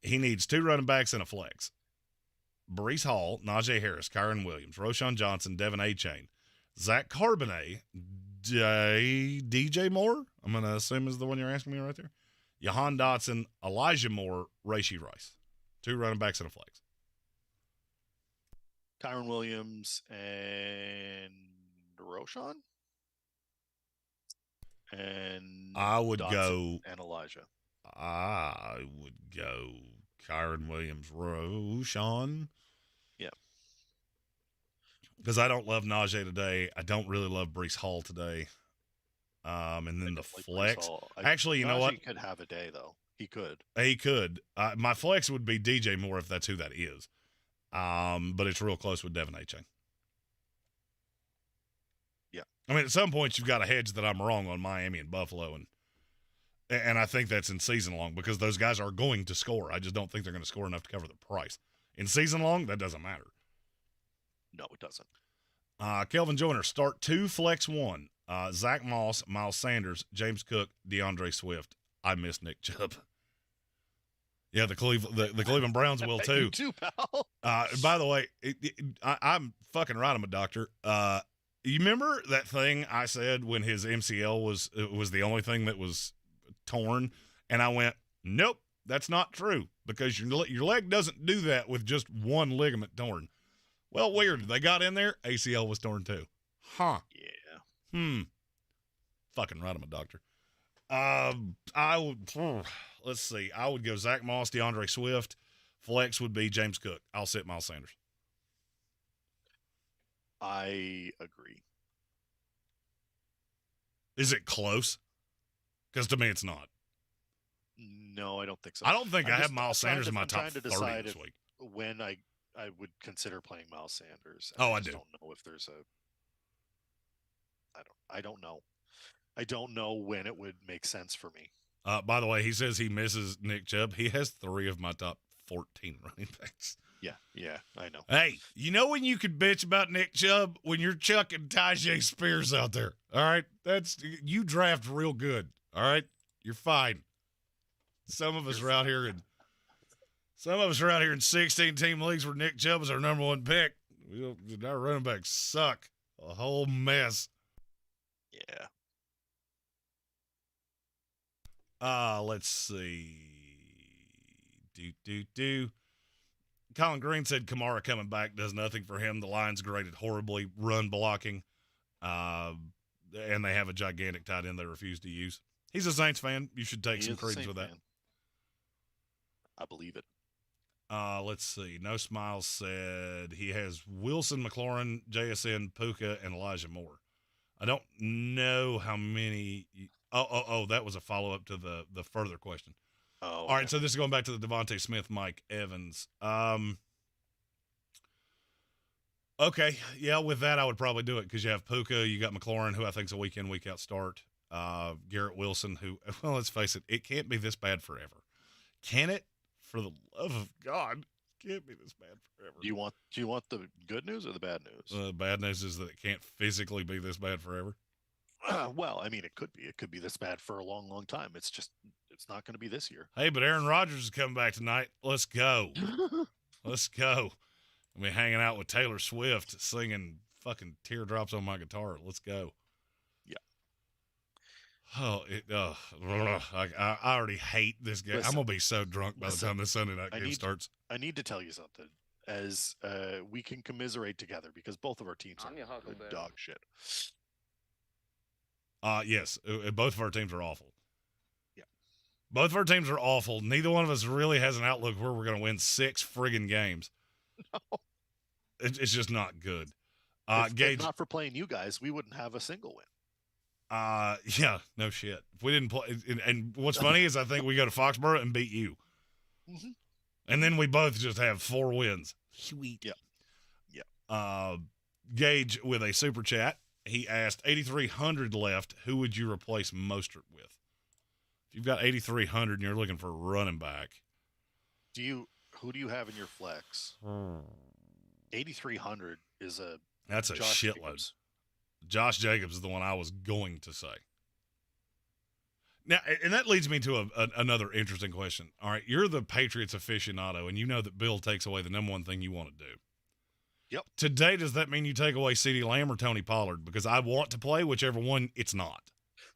Speaker 1: He needs 2 running backs and a flex. Breece Hall, Najee Harris, Kyron Williams, Roshan Johnson, Devin A-Chain, Zach Carbonet, DJ Moore, I'm going to assume is the one you're asking me right there. Jahan Dotson, Elijah Moore, Rashee Rice. 2 running backs and a flex.
Speaker 2: Kyron Williams and Roshan? And
Speaker 1: I would
Speaker 2: Dotson
Speaker 1: go
Speaker 2: and Elijah.
Speaker 1: I would go Kyron Williams, Roshan.
Speaker 2: Yeah.
Speaker 1: Because I don't love Najee today. I don't really love Breece Hall today. And then the flex. Actually, you know what?
Speaker 2: He could have a day, though. He could.
Speaker 1: He could. My flex would be DJ Moore if that's who that is. But it's real close with Devin A-Chain.
Speaker 2: Yeah.
Speaker 1: I mean, at some point, you've got to hedge that I'm wrong on Miami and Buffalo. And I think that's in season long because those guys are going to score. I just don't think they're going to score enough to cover the price. In season long, that doesn't matter.
Speaker 2: No, it doesn't.
Speaker 1: Kelvin Joyner, start 2, flex 1. Zach Moss, Miles Sanders, James Cook, DeAndre Swift. I miss Nick Chubb. Yeah, the Cleveland Browns will too.
Speaker 2: You too, pal.
Speaker 1: By the way, I'm fucking right. I'm a doctor. You remember that thing I said when his MCL was the only thing that was torn, and I went, nope, that's not true because your leg doesn't do that with just one ligament torn. Well, weird. They got in there, ACL was torn too. Huh.
Speaker 2: Yeah.
Speaker 1: Fucking right. I'm a doctor. Let's see. I would go Zach Moss, DeAndre Swift. Flex would be James Cook. I'll sit Miles Sanders.
Speaker 2: I agree.
Speaker 1: Is it close? Because to me, it's not.
Speaker 2: No, I don't think so.
Speaker 1: I don't think I have Miles Sanders in my top 30 this week.
Speaker 2: When I would consider playing Miles Sanders.
Speaker 1: I do.
Speaker 2: Don't know if there's I don't know. I don't know when it would make sense for me.
Speaker 1: By the way, he says he misses Nick Chubb. He has 3 of my top 14 running backs.
Speaker 2: Yeah, I know.
Speaker 1: Hey, you know when you could bitch about Nick Chubb? When you're chucking Tajay Spears out there. All right? You draft real good. All right? You're fine. Some of us are out here in 16-team leagues where Nick Chubb is our number 1 pick. Our running backs suck. A whole mess.
Speaker 2: Yeah.
Speaker 1: Let's see. Colin Greene said Kamara coming back does nothing for him. The Lions graded horribly run blocking. And they have a gigantic tight end they refuse to use. He's a Saints fan. You should take some credence with that.
Speaker 2: I believe it.
Speaker 1: Let's see. No Smiles said he has Wilson, McLaurin, JSN, Puka, and Elijah Moore. I don't know how many. That was a follow-up to the further question.
Speaker 2: Oh,
Speaker 1: all right, so this is going back to the Devontae Smith, Mike Evans. Okay, yeah, with that I would probably do it because you have Puka, you got McLaurin, who I think is a week in, week out start. Garrett Wilson, who, well, let's face it, it can't be this bad forever. Can it? For the love of God, it can't be this bad forever.
Speaker 2: Do you want the good news or the bad news?
Speaker 1: The bad news is that it can't physically be this bad forever.
Speaker 2: Well, I mean, it could be. It could be this bad for a long, long time. It's not going to be this year.
Speaker 1: Hey, but Aaron Rodgers is coming back tonight. Let's go. Let's go. I'll be hanging out with Taylor Swift singing fucking Teardrops on My Guitar. Let's go.
Speaker 2: Yeah.
Speaker 1: Oh, I already hate this game. I'm going to be so drunk by the time this Sunday night game starts.
Speaker 2: I need to tell you something. As we can commiserate together because both of our teams are dog shit.
Speaker 1: Yes, both of our teams are awful.
Speaker 2: Yeah.
Speaker 1: Both of our teams are awful. Neither one of us really has an outlook where we're going to win 6 friggin' games.
Speaker 2: No.
Speaker 1: It's just not good.
Speaker 2: If not for playing you guys, we wouldn't have a single win.
Speaker 1: Yeah, no shit. If we didn't play, and what's funny is I think we go to Foxborough and beat you.
Speaker 2: Mm-hmm.
Speaker 1: And then we both just have 4 wins.
Speaker 2: Sweet. Yeah.
Speaker 1: Gage with a super chat. He asked, 8,300 left. Who would you replace Mostert with? If you've got 8,300 and you're looking for a running back.
Speaker 2: Who do you have in your flex? 8,300 is
Speaker 1: that's a
Speaker 2: Josh
Speaker 1: shitload.
Speaker 2: Jacobs.
Speaker 1: Josh Jacobs is the one I was going to say. Now, and that leads me to another interesting question. All right, you're the Patriots aficionado, and you know that Bill takes away the number one thing you want to do.
Speaker 2: Yep.
Speaker 1: Today, does that mean you take away CeeDee Lamb or Tony Pollard? Because I want to play whichever one it's not.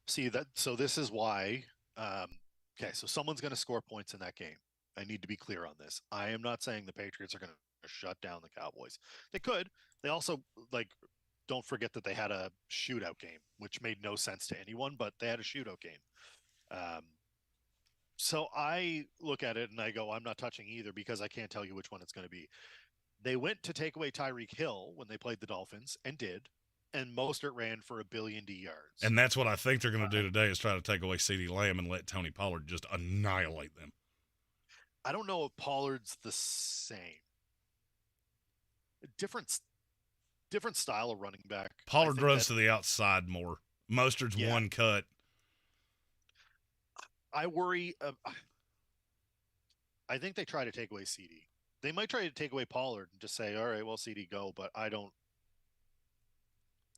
Speaker 2: See that? So this is why. Okay, so someone's going to score points in that game. I need to be clear on this. I am not saying the Patriots are going to shut down the Cowboys. They could. They also don't forget that they had a shootout game, which made no sense to anyone, but they had a shootout game. So I look at it and I go, I'm not touching either because I can't tell you which one it's going to be. They went to take away Tyreek Hill when they played the Dolphins and did, and Mostert ran for 1 billion yards.
Speaker 1: And that's what I think they're going to do today is try to take away CeeDee Lamb and let Tony Pollard just annihilate them.
Speaker 2: I don't know if Pollard's the same. Different style of running back.
Speaker 1: Pollard runs to the outside more. Mostert's one cut.
Speaker 2: I worry. I think they try to take away CD. They might try to take away Pollard and just say, all right, well, CD go, but I don't.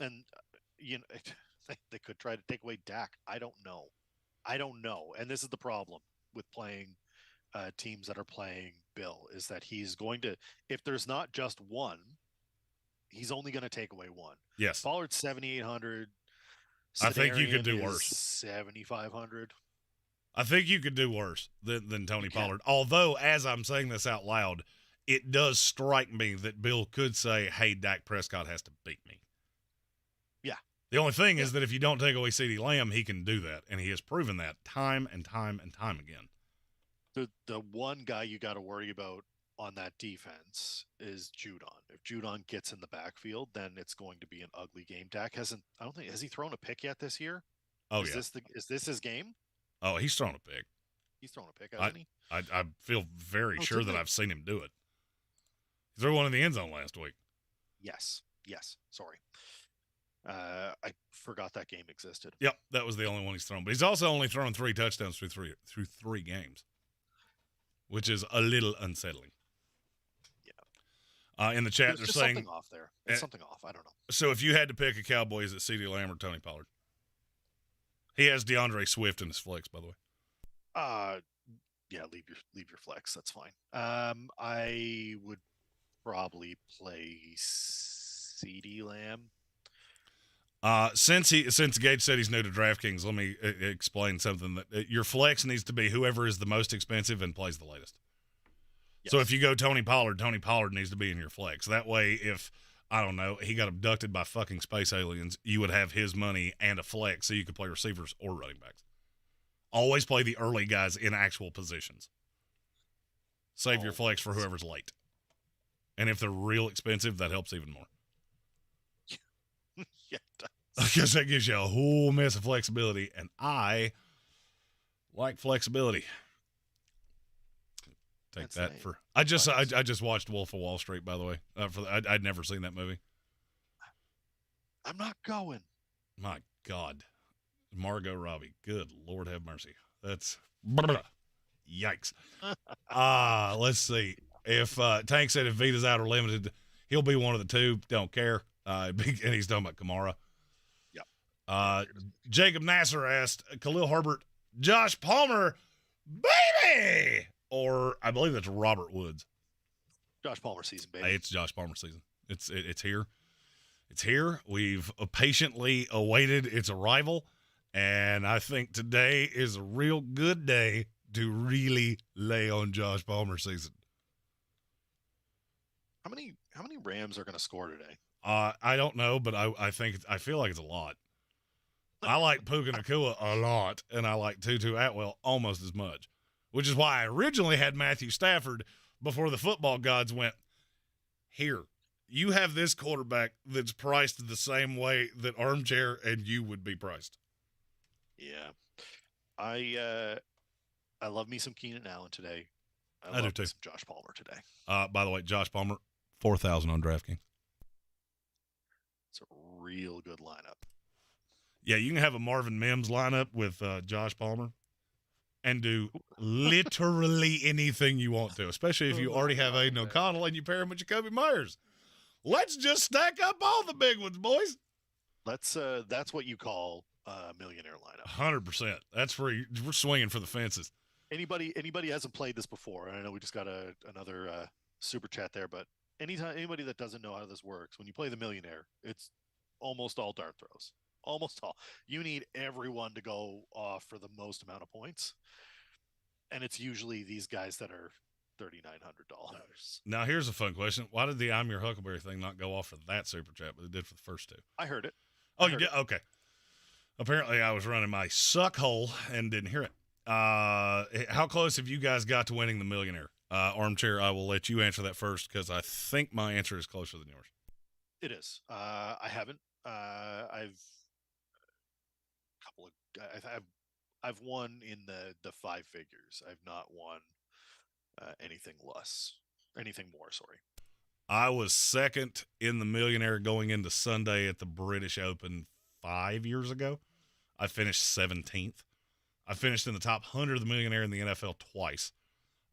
Speaker 2: And, they could try to take away Dak. I don't know. And this is the problem with playing teams that are playing Bill is that he's going to, if there's not just one, he's only going to take away one.
Speaker 1: Yes.
Speaker 2: Pollard's 7,800.
Speaker 1: I think you could do worse.
Speaker 2: 7,500.
Speaker 1: I think you could do worse than Tony Pollard. Although, as I'm saying this out loud, it does strike me that Bill could say, hey, Dak Prescott has to beat me.
Speaker 2: Yeah.
Speaker 1: The only thing is that if you don't take away CeeDee Lamb, he can do that. And he has proven that time and time and time again.
Speaker 2: The one guy you got to worry about on that defense is Judon. If Judon gets in the backfield, then it's going to be an ugly game. Dak has he thrown a pick yet this year?
Speaker 1: Oh,
Speaker 2: is this his game?
Speaker 1: Oh, he's thrown a pick.
Speaker 2: He's thrown a pick, hasn't he?
Speaker 1: I feel very sure that I've seen him do it. He threw one in the end zone last week.
Speaker 2: Yes. Sorry. I forgot that game existed.
Speaker 1: Yep, that was the only one he's thrown. But he's also only thrown 3 touchdowns through three games, which is a little unsettling. Yeah. In the chat, they're saying
Speaker 2: something off there. There's something off. I don't know.
Speaker 1: So if you had to pick a Cowboy, is it CeeDee Lamb or Tony Pollard? He has DeAndre Swift in his flex, by the way.
Speaker 2: Yeah, leave your flex. That's fine. I would probably play CeeDee Lamb.
Speaker 1: Since Gage said he's new to DraftKings, let me explain something. That your flex needs to be whoever is the most expensive and plays the latest. Yes. So if you go Tony Pollard needs to be in your flex. That way, if, I don't know, he got abducted by fucking space aliens, you would have his money and a flex so you could play receivers or running backs. Always play the early guys in actual positions. Save your flex for whoever's late. And if they're real expensive, that helps even more.
Speaker 2: Yeah, it does.
Speaker 1: Because that gives you a whole mess of flexibility, and I like flexibility. Take
Speaker 2: That's
Speaker 1: that
Speaker 2: nice.
Speaker 1: for. I just watched Wolf of Wall Street, by the way. I'd never seen that movie.
Speaker 2: I'm not going.
Speaker 1: My God, Margot Robbie. Good Lord, have mercy. That's yikes. Let's see. If Tank said if Vita's out or limited, he'll be one of the two. Don't care. And he's talking about Kamara.
Speaker 2: Yeah.
Speaker 1: Jacob Nasser asked Khalil Herbert, Josh Palmer, baby, or I believe that's Robert Woods.
Speaker 2: Josh Palmer season, baby.
Speaker 1: Hey, it's Josh Palmer season. It's here. It's here. We've patiently awaited its arrival, and I think today is a real good day to really lay on Josh Palmer season.
Speaker 2: How many Rams are going to score today?
Speaker 1: I don't know, but I feel like it's a lot. I like Puka Nacua a lot, and I like Tutu Atwell almost as much, which is why I originally had Matthew Stafford before the football gods went, here, you have this quarterback that's priced the same way that Armchair and you would be priced.
Speaker 2: Yeah. I love me some Keenan Allen today.
Speaker 1: I do too.
Speaker 2: Some Josh Palmer today.
Speaker 1: By the way, Josh Palmer, 4,000 on DraftKings.
Speaker 2: It's a real good lineup.
Speaker 1: Yeah, you can have a Marvin Mims lineup with Josh Palmer and do literally anything you want to, especially if you already have Aiden O'Connell and you pair him with Jacoby Myers. Let's just stack up all the big ones, boys.
Speaker 2: That's what you call a millionaire lineup.
Speaker 1: 100%. That's where we're swinging for the fences.
Speaker 2: Anybody hasn't played this before, and I know we just got another super chat there, but anybody that doesn't know how this works, when you play the millionaire, it's almost all dart throws. Almost all. You need everyone to go off for the most amount of points, and it's usually these guys that are $3,900.
Speaker 1: Now, here's a fun question. Why did the I'm Your Huckleberry thing not go off for that super chat, but it did for the first two?
Speaker 2: I heard it.
Speaker 1: Oh, you did? Okay. Apparently, I was running my suck hole and didn't hear it. How close have you guys got to winning the millionaire? Armchair, I will let you answer that first because I think my answer is closer than yours.
Speaker 2: It is. I haven't. I've won in the five figures. I've not won anything more. Sorry.
Speaker 1: I was second in the millionaire going into Sunday at the British Open 5 years ago. I finished 17th. I finished in the top 100 of the millionaire in the NFL twice.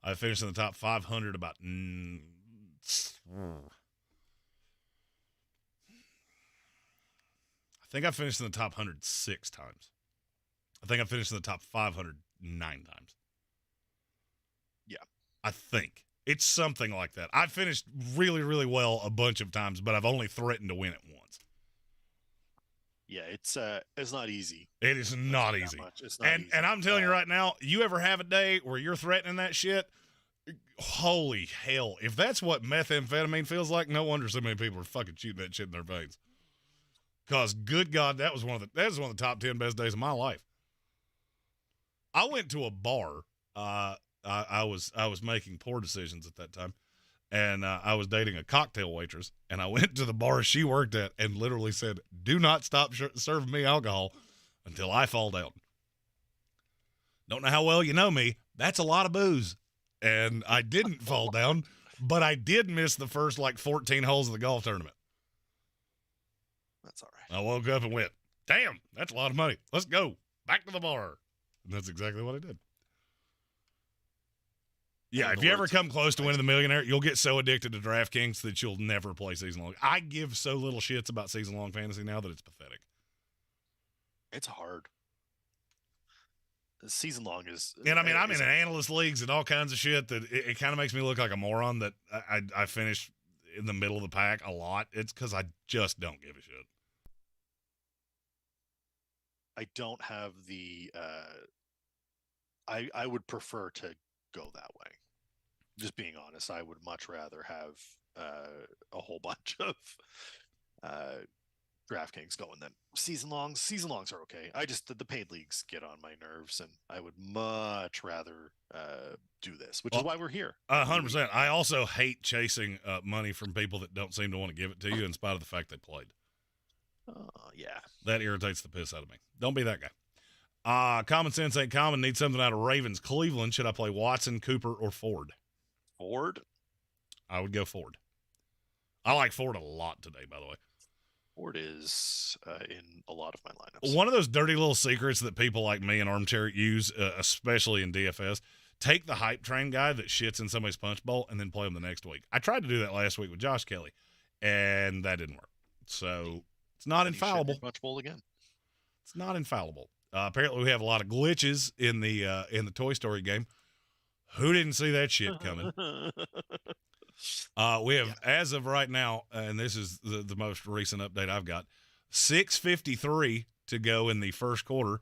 Speaker 1: I finished in the top 500 about I think I finished in the top 100 6 times. I think I finished in the top 500 9 times.
Speaker 2: Yeah.
Speaker 1: I think. It's something like that. I finished really, really well a bunch of times, but I've only threatened to win it once.
Speaker 2: Yeah, it's not easy.
Speaker 1: It is not easy.
Speaker 2: It's not easy.
Speaker 1: And I'm telling you right now, you ever have a day where you're threatening that shit? Holy hell. If that's what methamphetamine feels like, no wonder so many people are fucking shooting that shit in their veins. Because, good God, that was one of the top 10 best days of my life. I went to a bar. I was making poor decisions at that time. And I was dating a cocktail waitress, and I went to the bar she worked at and literally said, do not stop serving me alcohol until I fall down. Don't know how well you know me. That's a lot of booze. And I didn't fall down, but I did miss the first 14 holes of the golf tournament.
Speaker 2: That's all right.
Speaker 1: I woke up and went, damn, that's a lot of money. Let's go back to the bar. And that's exactly what I did. Yeah, if you ever come close to winning the millionaire, you'll get so addicted to DraftKings that you'll never play season long. I give so little shits about season long fantasy now that it's pathetic.
Speaker 2: It's hard. Season long is.
Speaker 1: And I mean, I'm in analyst leagues and all kinds of shit that it kind of makes me look like a moron that I finish in the middle of the pack a lot. It's because I just don't give a shit.
Speaker 2: I don't have the. I would prefer to go that way. Just being honest, I would much rather have a whole bunch of DraftKings going than season longs. Season longs are okay. The paid leagues get on my nerves, and I would much rather do this, which is why we're here.
Speaker 1: 100%. I also hate chasing money from people that don't seem to want to give it to you in spite of the fact they played.
Speaker 2: Yeah.
Speaker 1: That irritates the piss out of me. Don't be that guy. Common sense ain't common. Need something out of Ravens. Cleveland. Should I play Watson, Cooper, or Ford?
Speaker 2: Ford?
Speaker 1: I would go Ford. I like Ford a lot today, by the way.
Speaker 2: Ford is in a lot of my lineups.
Speaker 1: One of those dirty little secrets that people like me and Armchair use, especially in DFS, take the hype train guy that shits in somebody's punch bowl and then play him the next week. I tried to do that last week with Josh Kelly, and that didn't work. So it's not infallible.
Speaker 2: Punch bowl again.
Speaker 1: It's not infallible. Apparently, we have a lot of glitches in the Toy Story game. Who didn't see that shit coming? We have, as of right now, and this is the most recent update I've got, 6:53 to go in the first quarter,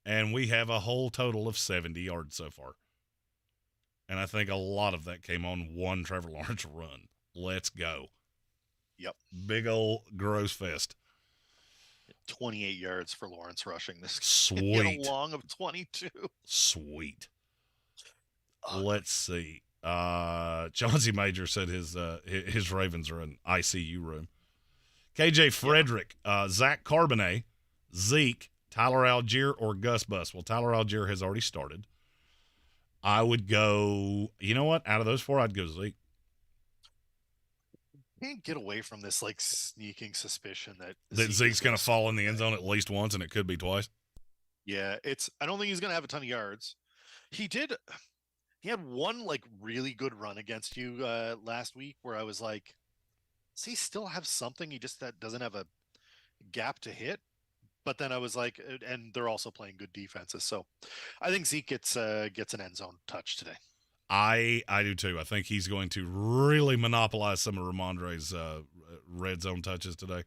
Speaker 1: and we have a whole total of 70 yards so far. And I think a lot of that came on one Trevor Lawrence run. Let's go.
Speaker 2: Yep.
Speaker 1: Big old gross fest.
Speaker 2: 28 yards for Lawrence rushing this.
Speaker 1: Sweet.
Speaker 2: A long of 22.
Speaker 1: Sweet. Let's see. Chauncey Major said his Ravens are in ICU room. KJ Frederick, Zach Carbonet, Zeke, Tyler Algier, or Gus Bus. Well, Tyler Algier has already started. I would go, you know what? Out of those four, I'd go Zeke.
Speaker 2: can't get away from this like sneaking suspicion that
Speaker 1: Zeke's going to fall in the end zone at least once, and it could be twice.
Speaker 2: Yeah, I don't think he's going to have a ton of yards. He had one like really good run against you last week where I was like, does he still have something? He just doesn't have a gap to hit. But then I was like, and they're also playing good defenses, so I think Zeke gets an end zone touch today.
Speaker 1: I do too. I think he's going to really monopolize some of Ramondre's red zone touches today.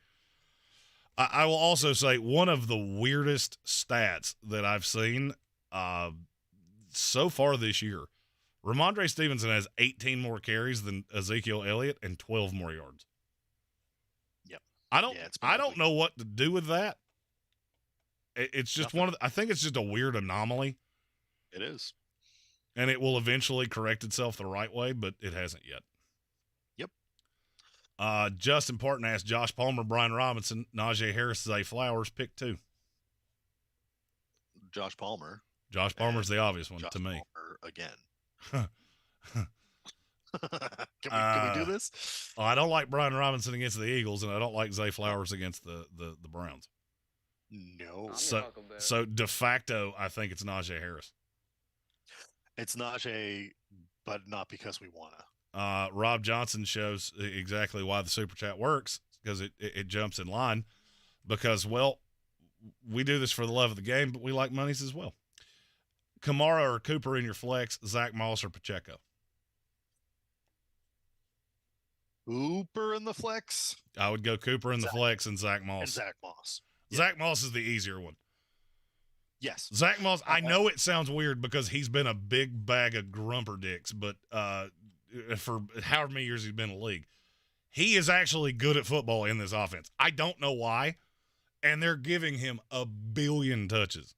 Speaker 1: I will also say one of the weirdest stats that I've seen so far this year. Ramondre Stevenson has 18 more carries than Ezekiel Elliott and 12 more yards.
Speaker 2: Yep.
Speaker 1: I don't know what to do with that. It's just I think it's just a weird anomaly.
Speaker 2: It is.
Speaker 1: And it will eventually correct itself the right way, but it hasn't yet.
Speaker 2: Yep.
Speaker 1: Justin Parton asked Josh Palmer, Brian Robinson, Najee Harris, Zay Flowers, pick 2.
Speaker 2: Josh Palmer.
Speaker 1: Josh Palmer's the obvious one to me.
Speaker 2: Palmer again. Can we do this?
Speaker 1: I don't like Brian Robinson against the Eagles, and I don't like Zay Flowers against the Browns.
Speaker 2: No.
Speaker 1: So de facto, I think it's Najee Harris.
Speaker 2: It's Najee, but not because we want to.
Speaker 1: Rob Johnson shows exactly why the Super Chat works, because it jumps in line. Because, well, we do this for the love of the game, but we like monies as well. Kamara or Cooper in your flex, Zach Moss or Pacheco?
Speaker 2: Cooper in the flex?
Speaker 1: I would go Cooper in the flex and Zach Moss.
Speaker 2: And Zach Moss.
Speaker 1: Yeah. Zach Moss is the easier one.
Speaker 2: Yes.
Speaker 1: Zach Moss, I know it sounds weird because he's been a big bag of grumper dicks, but for however many years he's been in the league, he is actually good at football in this offense. I don't know why, and they're giving him a billion touches.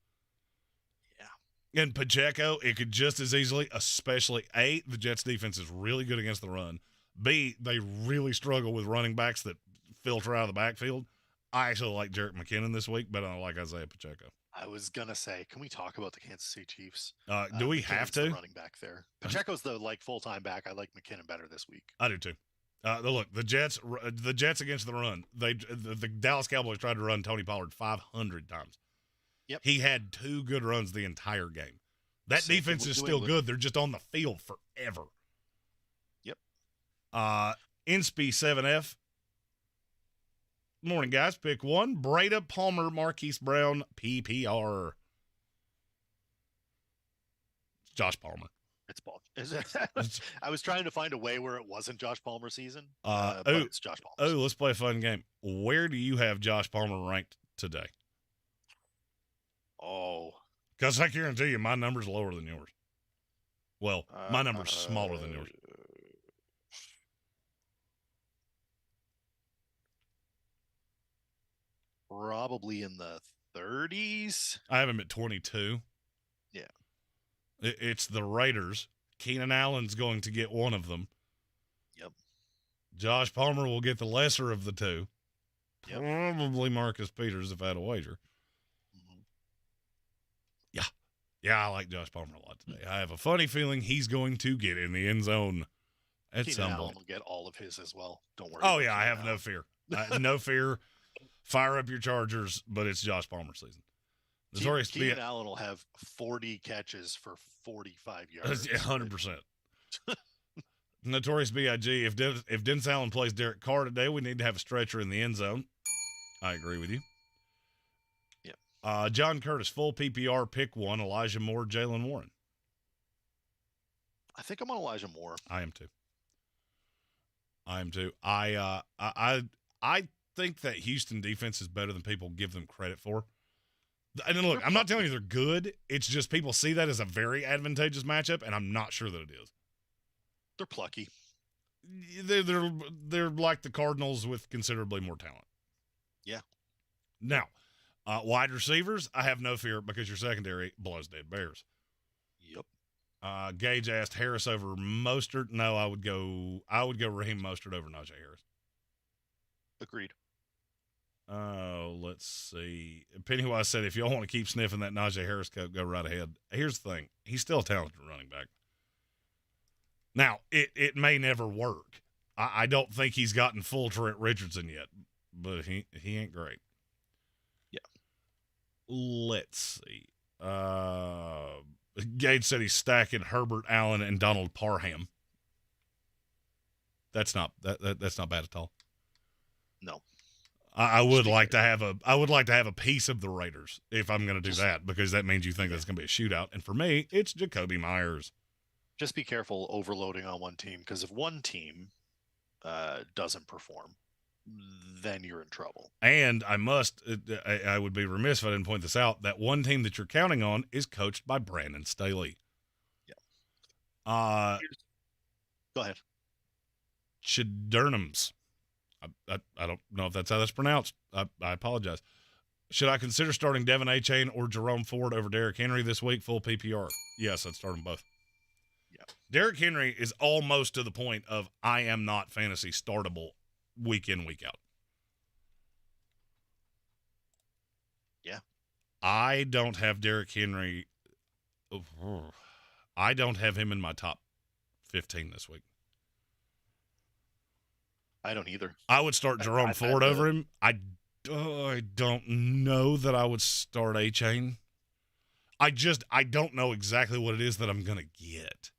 Speaker 1: Yeah. And Pacheco, it could just as easily, especially, A, the Jets defense is really good against the run. B, they really struggle with running backs that filter out of the backfield. I actually like Jerick McKinnon this week, but I don't like Isaiah Pacheco.
Speaker 2: I was going to say, can we talk about the Kansas City Chiefs?
Speaker 1: Do we have to?
Speaker 2: The running back there. Pacheco's the full-time back. I like McKinnon better this week.
Speaker 1: I do too. Look, the Jets against the run. The Dallas Cowboys tried to run Tony Pollard 500 times.
Speaker 2: Yep.
Speaker 1: He had 2 good runs the entire game. That defense is still good. They're just on the field forever.
Speaker 2: Yep.
Speaker 1: Inspi 7F. Morning, guys. Pick 1. Breda, Palmer, Marquise Brown, PPR. Josh Palmer.
Speaker 2: It's Paul. I was trying to find a way where it wasn't Josh Palmer season, but it's Josh Palmer.
Speaker 1: Oh, let's play a fun game. Where do you have Josh Palmer ranked today?
Speaker 2: Oh.
Speaker 1: Because I guarantee you my number's lower than yours. Well, my number's smaller than yours.
Speaker 2: Probably in the 30s.
Speaker 1: I have him at 22.
Speaker 2: Yeah.
Speaker 1: It's the Raiders. Keenan Allen's going to get one of them.
Speaker 2: Yep.
Speaker 1: Josh Palmer will get the lesser of the 2.
Speaker 2: Yep.
Speaker 1: Probably Marcus Peters if I had a wager. Mm-hmm. Yeah. Yeah, I like Josh Palmer a lot today. I have a funny feeling he's going to get in the end zone at
Speaker 2: Keenan
Speaker 1: some
Speaker 2: Allen
Speaker 1: point.
Speaker 2: will get all of his as well. Don't worry.
Speaker 1: Oh, yeah, I have no fear. No fear. Fire up your Chargers, but it's Josh Palmer season.
Speaker 2: Keenan Allen will have 40 catches for 45 yards.
Speaker 1: 100%. Notorious B.I.G. If Dennis Allen plays Derek Carr today, we need to have a stretcher in the end zone. I agree with you.
Speaker 2: Yeah.
Speaker 1: John Curtis, full PPR, pick 1. Elijah Moore, Jalen Warren.
Speaker 2: I think I'm on Elijah Moore.
Speaker 1: I am too. I think that Houston defense is better than people give them credit for. And then look, I'm not telling you they're good. It's just people see that as a very advantageous matchup, and I'm not sure that it is.
Speaker 2: They're plucky.
Speaker 1: They're like the Cardinals with considerably more talent.
Speaker 2: Yeah.
Speaker 1: Now, wide receivers, I have no fear because your secondary blows dead bears.
Speaker 2: Yep.
Speaker 1: Gage asked Harris over Mostert. No, I would go Raheem Mostert over Najee Harris.
Speaker 2: Agreed.
Speaker 1: Let's see. Pennywise said, if y'all want to keep sniffing that Najee Harris coat, go right ahead. Here's the thing. He's still a talented running back. Now, it may never work. I don't think he's gotten full Trent Richardson yet, but he ain't great.
Speaker 2: Yeah.
Speaker 1: Let's see. Gage said he's stacking Herbert, Allen, and Donald Parham. That's not that's not bad at all.
Speaker 2: No.
Speaker 1: I would like to have a piece of the Raiders if I'm going to do that, because that means you think that's going to be a shootout. And for me, it's Jacoby Myers.
Speaker 2: Just be careful overloading on one team, because if one team doesn't perform, then you're in trouble.
Speaker 1: And I would be remiss if I didn't point this out, that one team that you're counting on is coached by Brandon Staley.
Speaker 2: Yeah. Go ahead.
Speaker 1: Chidernums. I don't know if that's how that's pronounced. I apologize. Should I consider starting Devin Achane or Jerome Ford over Derrick Henry this week, full PPR? Yes, I'd start them both.
Speaker 2: Yeah.
Speaker 1: Derrick Henry is almost to the point of I am not fantasy startable week in, week out.
Speaker 2: Yeah.
Speaker 1: I don't have Derrick Henry. I don't have him in my top 15 this week.
Speaker 2: I don't either.
Speaker 1: I would start Jerome Ford over him. I don't know that I would start Achane. I don't know exactly what it is that I'm going to get.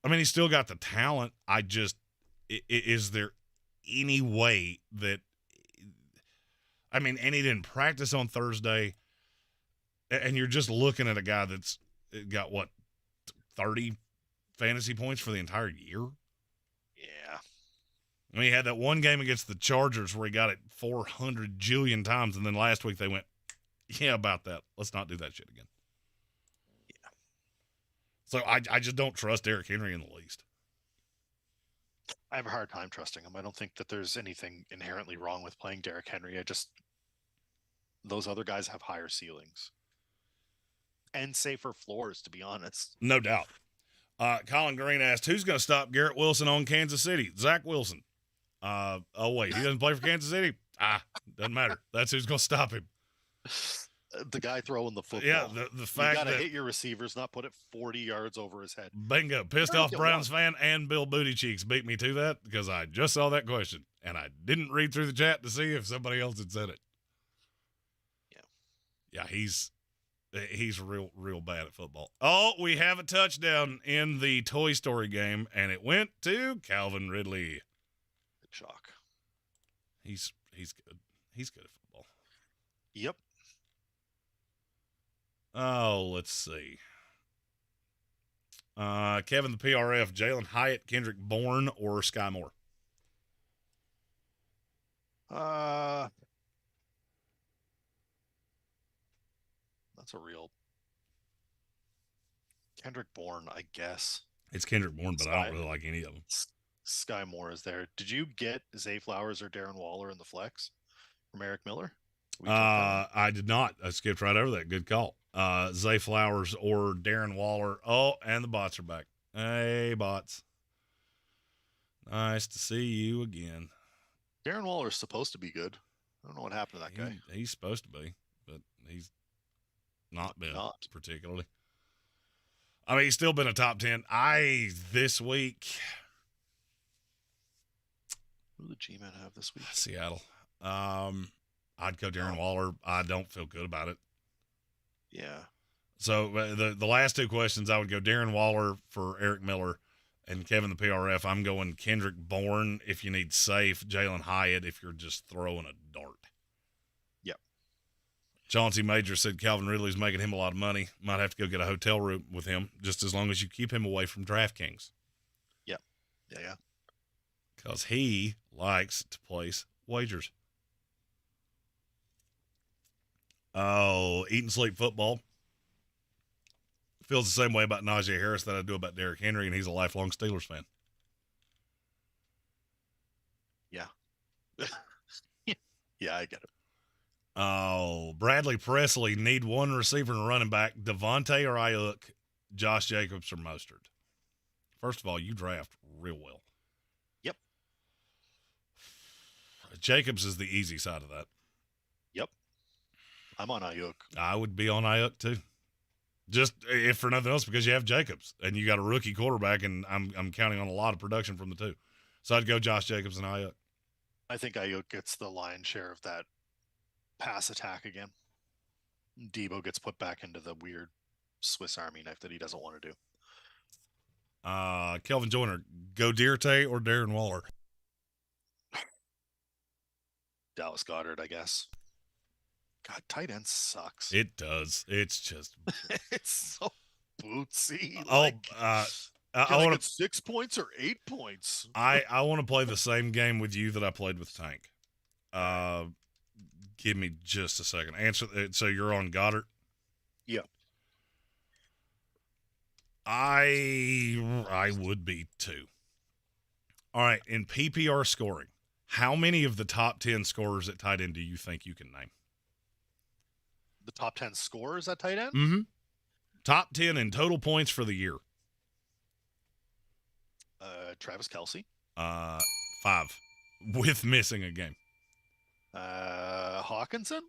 Speaker 1: I mean, he's still got the talent. Is there any way that, and he didn't practice on Thursday, and you're just looking at a guy that's got, 30 fantasy points for the entire year?
Speaker 2: Yeah.
Speaker 1: I mean, he had that one game against the Chargers where he got it 400 jillion times, and then last week they went, yeah, about that. Let's not do that shit again.
Speaker 2: Yeah.
Speaker 1: So I just don't trust Derrick Henry in the least.
Speaker 2: I have a hard time trusting him. I don't think that there's anything inherently wrong with playing Derrick Henry. Those other guys have higher ceilings and safer floors, to be honest.
Speaker 1: No doubt. Colin Greene asked, who's going to stop Garrett Wilson on Kansas City? Zach Wilson. Oh, wait, he doesn't play for Kansas City? Doesn't matter. That's who's going to stop him.
Speaker 2: The guy throwing the football.
Speaker 1: Yeah, the fact
Speaker 2: you got
Speaker 1: that
Speaker 2: to hit your receivers, not put it 40 yards over his head.
Speaker 1: Bingo. Pissed off Browns fan and Bill Booty Cheeks beat me to that, because I just saw that question, and I didn't read through the chat to see if somebody else had said it. Yeah, he's real bad at football. Oh, we have a touchdown in the Toy Story game, and it went to Calvin Ridley.
Speaker 2: Good shock.
Speaker 1: He's good. He's good at football.
Speaker 2: Yep.
Speaker 1: Oh, let's see. Kevin the PRF, Jalen Hyatt, Kendrick Bourne, or Sky Moore?
Speaker 2: That's a real Kendrick Bourne, I guess.
Speaker 1: It's Kendrick Bourne, but I don't really like any of them.
Speaker 2: Sky Moore is there. Did you get Zay Flowers or Darren Waller in the flex from Eric Miller?
Speaker 1: I did not. I skipped right over that. Good call. Zay Flowers or Darren Waller. Oh, and the bots are back. Hey, bots. Nice to see you again.
Speaker 2: Darren Waller is supposed to be good. I don't know what happened to that guy.
Speaker 1: He's supposed to be, but he's not been particularly. I mean, he's still been a top 10. This week.
Speaker 2: Who did G-Man have this week?
Speaker 1: Seattle. I'd go Darren Waller. I don't feel good about it.
Speaker 2: Yeah.
Speaker 1: So the last two questions, I would go Darren Waller for Eric Miller, and Kevin the PRF. I'm going Kendrick Bourne if you need safe, Jalen Hyatt if you're just throwing a dart.
Speaker 2: Yep.
Speaker 1: Chauncey Major said Calvin Ridley's making him a lot of money. Might have to go get a hotel room with him, just as long as you keep him away from DraftKings.
Speaker 2: Yep. Yeah.
Speaker 1: Because he likes to place wagers. Oh, eat and sleep football. Feels the same way about Najee Harris that I do about Derrick Henry, and he's a lifelong Steelers fan.
Speaker 2: Yeah. Yeah, I get it.
Speaker 1: Oh, Bradley Presley need one receiver and a running back. Devontae or Ayuk, Josh Jacobs or Mostert. First of all, you draft real well.
Speaker 2: Yep.
Speaker 1: Jacobs is the easy side of that.
Speaker 2: Yep. I'm on Ayuk.
Speaker 1: I would be on Ayuk too. Just if for nothing else, because you have Jacobs and you got a rookie quarterback, and I'm counting on a lot of production from the two. So I'd go Josh Jacobs and Ayuk.
Speaker 2: I think Ayuk gets the lion's share of that pass attack again. Debo gets put back into the weird Swiss Army knife that he doesn't want to do.
Speaker 1: Kelvin Joyner, go Dierte or Darren Waller?
Speaker 2: Dallas Goedert, I guess. God, tight end sucks.
Speaker 1: It does. It's just
Speaker 2: it's so bootsy.
Speaker 1: I want
Speaker 2: get 6 points or 8 points.
Speaker 1: I want to play the same game with you that I played with Tank. Give me just a second. Answer. So you're on Goddard?
Speaker 2: Yeah.
Speaker 1: I would be too. All right. In PPR scoring, how many of the top 10 scorers at tight end do you think you can name?
Speaker 2: The top 10 scorers at tight end?
Speaker 1: Mm-hmm. Top 10 in total points for the year.
Speaker 2: Travis Kelce.
Speaker 1: 5, with missing a game.
Speaker 2: Hawkinson?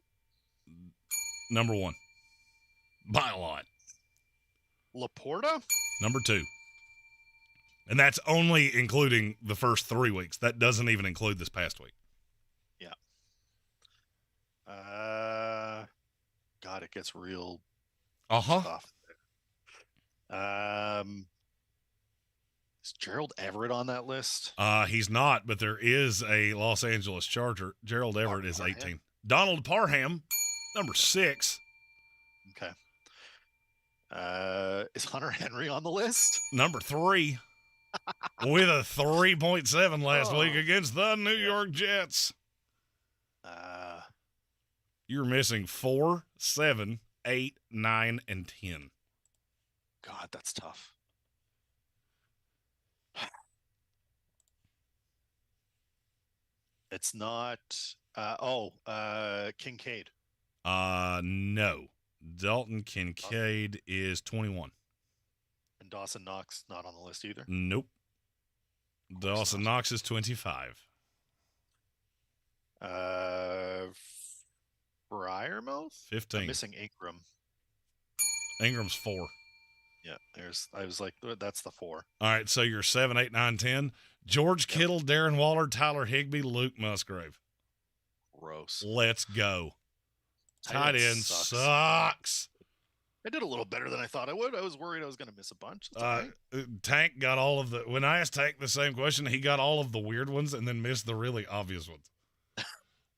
Speaker 1: Number 1. By a lot.
Speaker 2: Laporta?
Speaker 1: Number 2. And that's only including the first 3 weeks. That doesn't even include this past week.
Speaker 2: Yeah. God, it gets real tough. Is Gerald Everett on that list?
Speaker 1: He's not, but there is a Los Angeles Charger. Gerald Everett is 18. Donald Parham, number 6.
Speaker 2: Okay. Is Hunter Henry on the list?
Speaker 1: Number 3. With a 3.7 last week against the New York Jets. You're missing 4, 7, 8, 9, and 10.
Speaker 2: God, that's tough. It's not. Kincaid.
Speaker 1: No. Dalton Kincaid is 21.
Speaker 2: And Dawson Knox not on the list either?
Speaker 1: Nope. Dawson Knox is 25.
Speaker 2: Fryermouth?
Speaker 1: 15.
Speaker 2: I'm missing Ingram.
Speaker 1: Ingram's 4.
Speaker 2: Yeah, I was like, that's the 4.
Speaker 1: All right, so you're 7, 8, 9, 10. George Kittle, Darren Waller, Tyler Higbee, Luke Musgrave.
Speaker 2: Gross.
Speaker 1: Let's go. Tight end sucks.
Speaker 2: I did a little better than I thought I would. I was worried I was going to miss a bunch.
Speaker 1: Tank got all of the – when I asked Tank the same question, he got all of the weird ones and then missed the really obvious ones.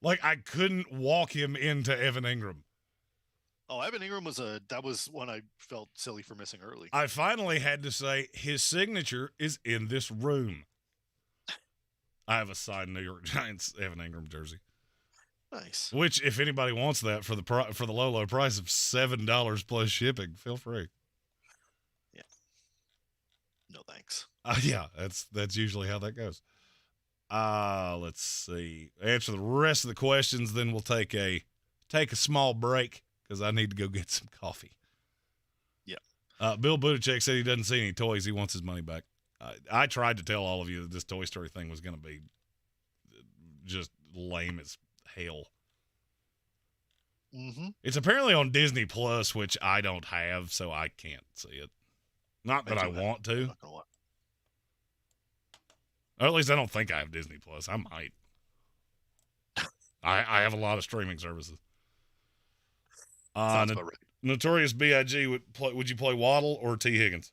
Speaker 1: Like, I couldn't walk him into Evan Ingram.
Speaker 2: Oh, Evan Ingram that was one I felt silly for missing early.
Speaker 1: I finally had to say his signature is in this room. I have a signed New York Giants Evan Ingram jersey.
Speaker 2: Nice.
Speaker 1: Which, if anybody wants that for the low price of $7 plus shipping, feel free.
Speaker 2: Yeah. No thanks.
Speaker 1: Yeah, that's usually how that goes. Let's see. Answer the rest of the questions, then we'll take a small break because I need to go get some coffee.
Speaker 2: Yeah.
Speaker 1: Bill Buttigieg said he doesn't see any toys. He wants his money back. I tried to tell all of you that this Toy Story thing was going to be just lame as hell.
Speaker 2: Mm-hmm.
Speaker 1: It's apparently on Disney Plus, which I don't have, so I can't see it. Not that I want to. Or at least I don't think I have Disney Plus. I might. I have a lot of streaming services.
Speaker 2: Sounds about right.
Speaker 1: Notorious B.I.G. Would you play Waddle or T. Higgins?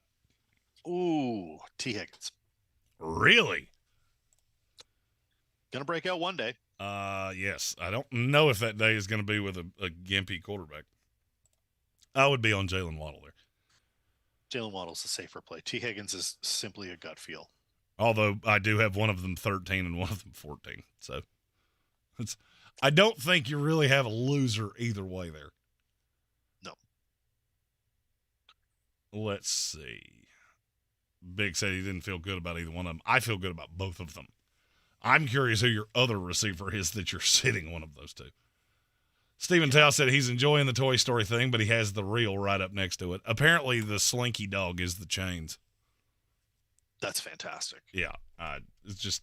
Speaker 2: Ooh, T. Higgins.
Speaker 1: Really?
Speaker 2: Gonna break out one day.
Speaker 1: Yes. I don't know if that day is going to be with a gimpy quarterback. I would be on Jalen Waddle there.
Speaker 2: Jalen Waddle's a safer play. T. Higgins is simply a gut feel.
Speaker 1: Although I do have one of them 13 and one of them 14. So I don't think you really have a loser either way there.
Speaker 2: No.
Speaker 1: Let's see. Big said he didn't feel good about either one of them. I feel good about both of them. I'm curious who your other receiver is that you're sitting one of those two. Stephen Tao said he's enjoying the Toy Story thing, but he has the reel right up next to it. Apparently the Slinky dog is the chains.
Speaker 2: That's fantastic.
Speaker 1: Yeah. It's just,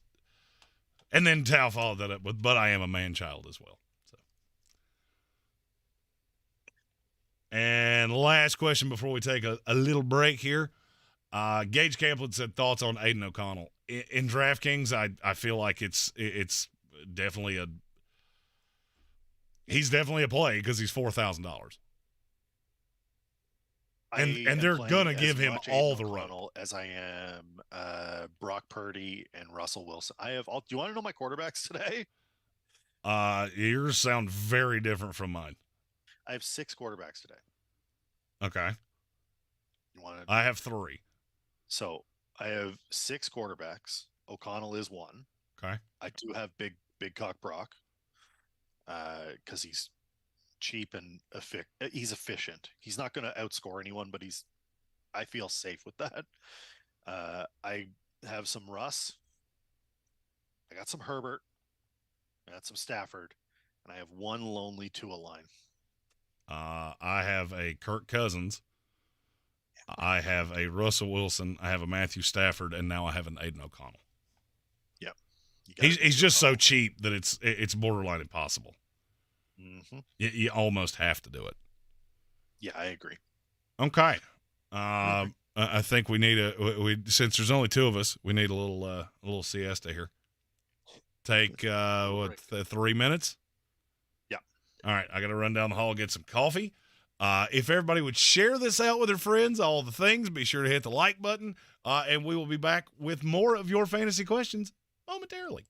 Speaker 1: and then Tao followed that up with, but I am a man-child as well. So And last question before we take a little break here. Gage Camplin said thoughts on Aiden O'Connell. In DraftKings, I feel like it's definitely he's definitely a play because he's $4,000. And they're going to give him all the run.
Speaker 2: As I am Brock Purdy and Russell Wilson. I have all. Do you want to know my quarterbacks today?
Speaker 1: Yours sound very different from mine.
Speaker 2: I have 6 quarterbacks today.
Speaker 1: Okay.
Speaker 2: You want to?
Speaker 1: I have 3.
Speaker 2: So I have 6 quarterbacks. O'Connell is 1.
Speaker 1: Okay.
Speaker 2: I do have big cock Brock because he's cheap and he's efficient. He's not going to outscore anyone, but I feel safe with that. I have some Russ. I got some Herbert. I got some Stafford, and I have one lonely Tua line.
Speaker 1: I have a Kirk Cousins. I have a Russell Wilson. I have a Matthew Stafford, and now I have an Aiden O'Connell.
Speaker 2: Yep.
Speaker 1: He's just so cheap that it's borderline impossible.
Speaker 2: Mm-hmm.
Speaker 1: You almost have to do it.
Speaker 2: Yeah, I agree.
Speaker 1: Okay. I think we need since there's only 2 of us, we need a little siesta here. Take 3 minutes?
Speaker 2: Yeah.
Speaker 1: All right, I got to run down the hall and get some coffee. If everybody would share this out with their friends, all the things, be sure to hit the like button, and we will be back with more of your fantasy questions momentarily.